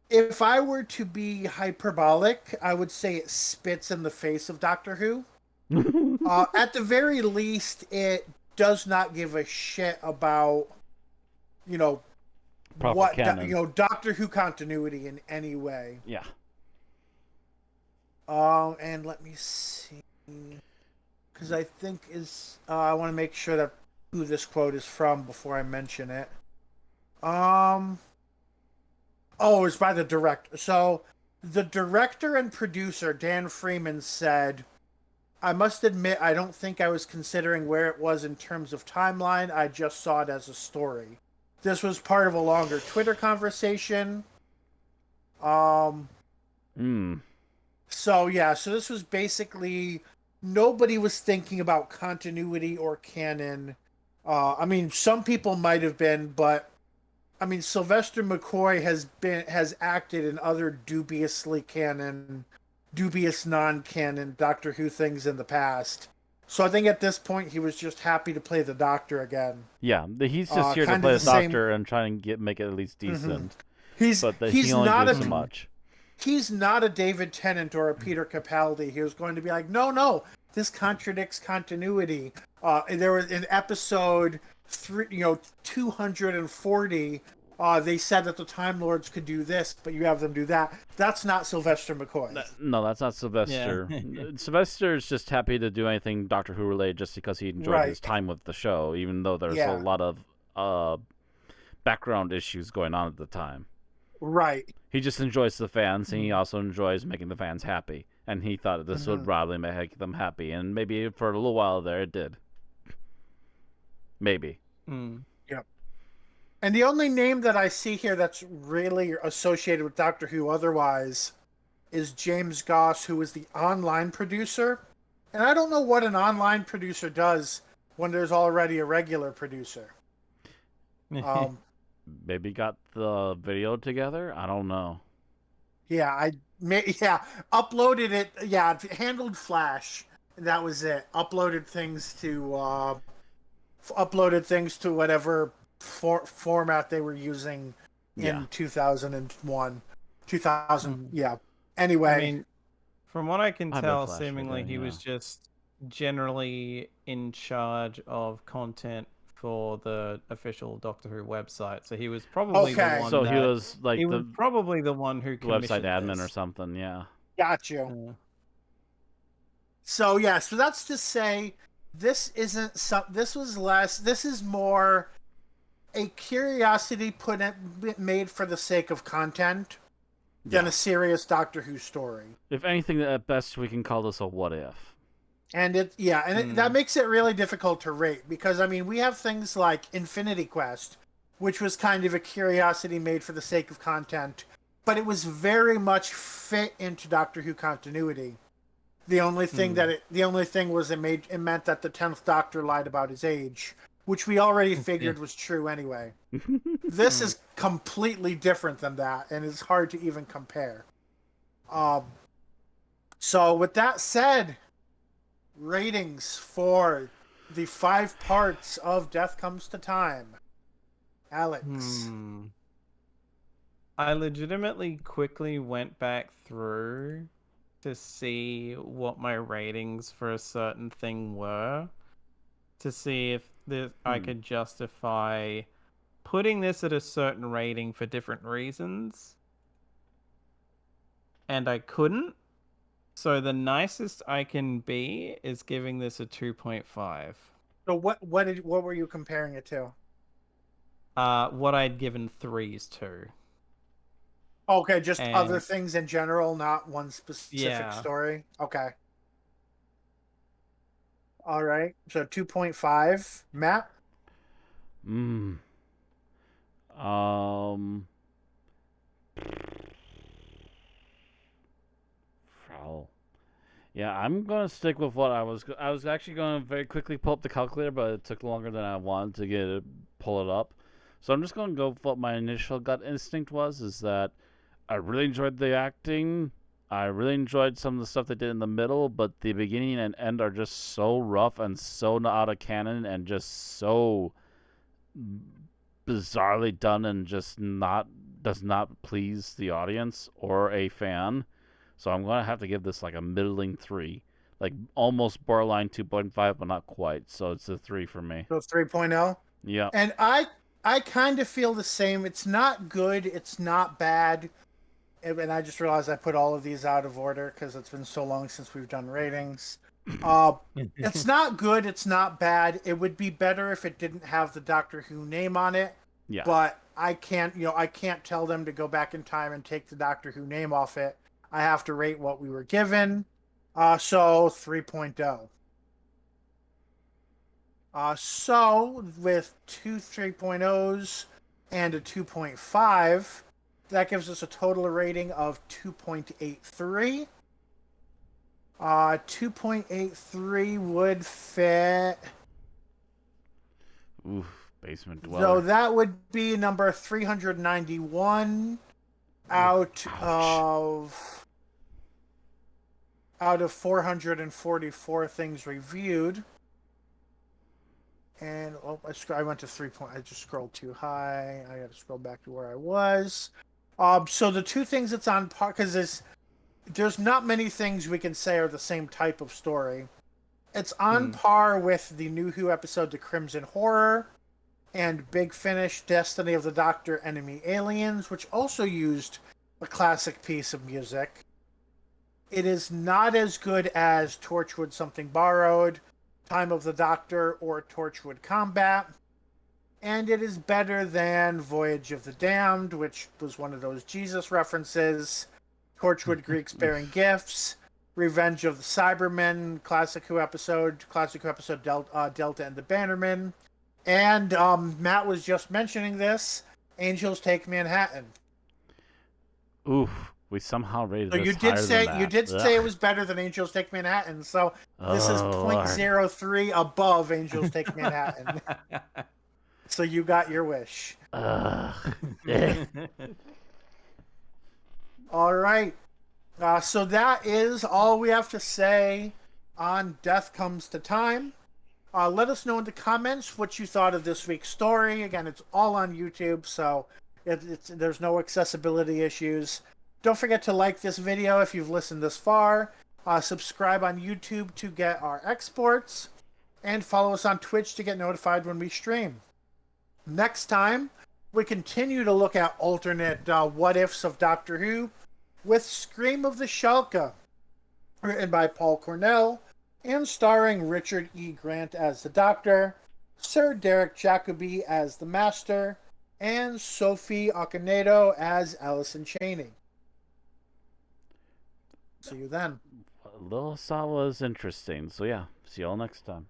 if I were to be hyperbolic, I would say it spits in the face of Doctor Who. At the very least, it does not give a shit about, you know, Proper canon. Doctor Who continuity in any way. Yeah. And let me see, because I think I want to make sure that who this quote is from before I mention it. It's by the director. So, the director and producer Dan Freeman said, I must admit, I don't think I was considering where it was in terms of timeline. I just saw it as a story. This was part of a longer Twitter conversation. So this was basically nobody was thinking about continuity or canon. I mean, some people might have been, but I mean, Sylvester McCoy has acted in other dubious non-canon Doctor Who things in the past. So I think at this point he was just happy to play the Doctor again. Yeah, he's just here to play the Doctor and try and make it at least decent. Mm-hmm. He only do so much. He's not a David Tennant or a Peter Capaldi. He was going to be like, no, this contradicts continuity. There was in episode 240. They said that the Time Lords could do this, but you have them do that. That's not Sylvester McCoy. No, that's not Sylvester. Yeah. Sylvester's just happy to do anything Doctor Who related just because he enjoyed his time with the show, even though there's a lot of background issues going on at the time. Right. He just enjoys the fans, and he also enjoys making the fans happy. And he thought this would probably make them happy, and maybe for a little while there it did. Maybe. Yep. And the only name that I see here that's really associated with Doctor Who otherwise is James Goss, who is the online producer. And I don't know what an online producer does when there's already a regular producer. Maybe got the video together? I don't know. Uploaded it. Yeah, handled Flash. And that was it. Uploaded things to whatever format they were using in 2001. 2000, yeah. Anyway. I mean, from what I can tell, seemingly he was just generally in charge of content for the official Doctor Who website. So he was probably the one. So he was like was probably the one who website admin or something. Yeah. Got you. So that's to say, this isn't this was less. This is more a curiosity made for the sake of content than a serious Doctor Who story. If anything, at best we can call this a what if. And that makes it really difficult to rate because I mean we have things like Infinity Quest, which was kind of a curiosity made for the sake of content, but it was very much fit into Doctor Who continuity. The only thing was it meant that the 10th Doctor lied about his age, which we already figured was true anyway. This is completely different than that, and it's hard to even compare. So with that said, ratings for the 5 parts of Death Comes to Time. Alex. I legitimately quickly went back through to see what my ratings for a certain thing were, to see if I could justify putting this at a certain rating for different reasons. And I couldn't. So the nicest I can be is giving this a 2.5. So what were you comparing it to? What I'd given 3s to. Okay, just other things in general, not one specific story. Okay. All right. So 2.5, Matt. Yeah, I'm gonna stick with what I was. I was actually going to very quickly pull up the calculator, but it took longer than I wanted to pull it up. So I'm just gonna go with what my initial gut instinct was. Is that I really enjoyed the acting. I really enjoyed some of the stuff they did in the middle, but the beginning and end are just so rough and so not out of canon and just so bizarrely done and just not does not please the audience or a fan. So I'm gonna have to give this like a middling 3, like almost borderline 2.5, but not quite. So it's a 3 for me. So 3.0. Yeah, And I kind of feel the same. It's not good. It's not bad. And I just realized I put all of these out of order because it's been so long since we've done ratings. Uh, it's not good. It's not bad. It would be better if it didn't have the Doctor Who name on it. yeah. But I can't, I can't tell them to go back in time and take the Doctor Who name off it. I have to rate what we were given. So 3.0. So with two 3.0s and a 2.5, that gives us a total rating of 2.83. 2.83 would fit. Oof, basement So dweller. that would be number 391 out Ouch. of 444 things reviewed. And I went to 3 point. I just scrolled too high. I got to scroll back to where I was. So the two things it's on par, because there's not many things we can say are the same type of story. It's on par with the New Who episode The Crimson Horror and Big Finish Destiny of the Doctor Enemy Aliens, which also used a classic piece of music. It is not as good as Torchwood Something Borrowed, Time of the Doctor, or Torchwood Combat. And it is better than Voyage of the Damned, which was one of those Jesus references, Torchwood Greeks Bearing Gifts, Revenge of the Cybermen, Classic Who episode Delta and the Bannermen, and Matt was just mentioning this, Angels Take Manhattan. Oof, we somehow rated So this higher than that. you did say it Ugh. was better than Angels Take Manhattan. So this is Oh, Lord. 0.03 above Angels Take Manhattan. So you got your wish. Ugh. Eh. All right. So that is all we have to say on Death Comes to Time. Let us know in the comments what you thought of this week's story. Again, it's all on YouTube, so there's no accessibility issues. Don't forget to like this video if you've listened this far. Subscribe on YouTube to get our exports. And follow us on Twitch to get notified when we stream. Next time, we continue to look at alternate what-ifs of Doctor Who with Scream of the Shalka, written by Paul Cornell and starring Richard E. Grant as the Doctor, Sir Derek Jacobi as the Master, and Sophie Okonedo as Alison Chaney. See you then. Little Saw was interesting. So yeah, see y'all next time.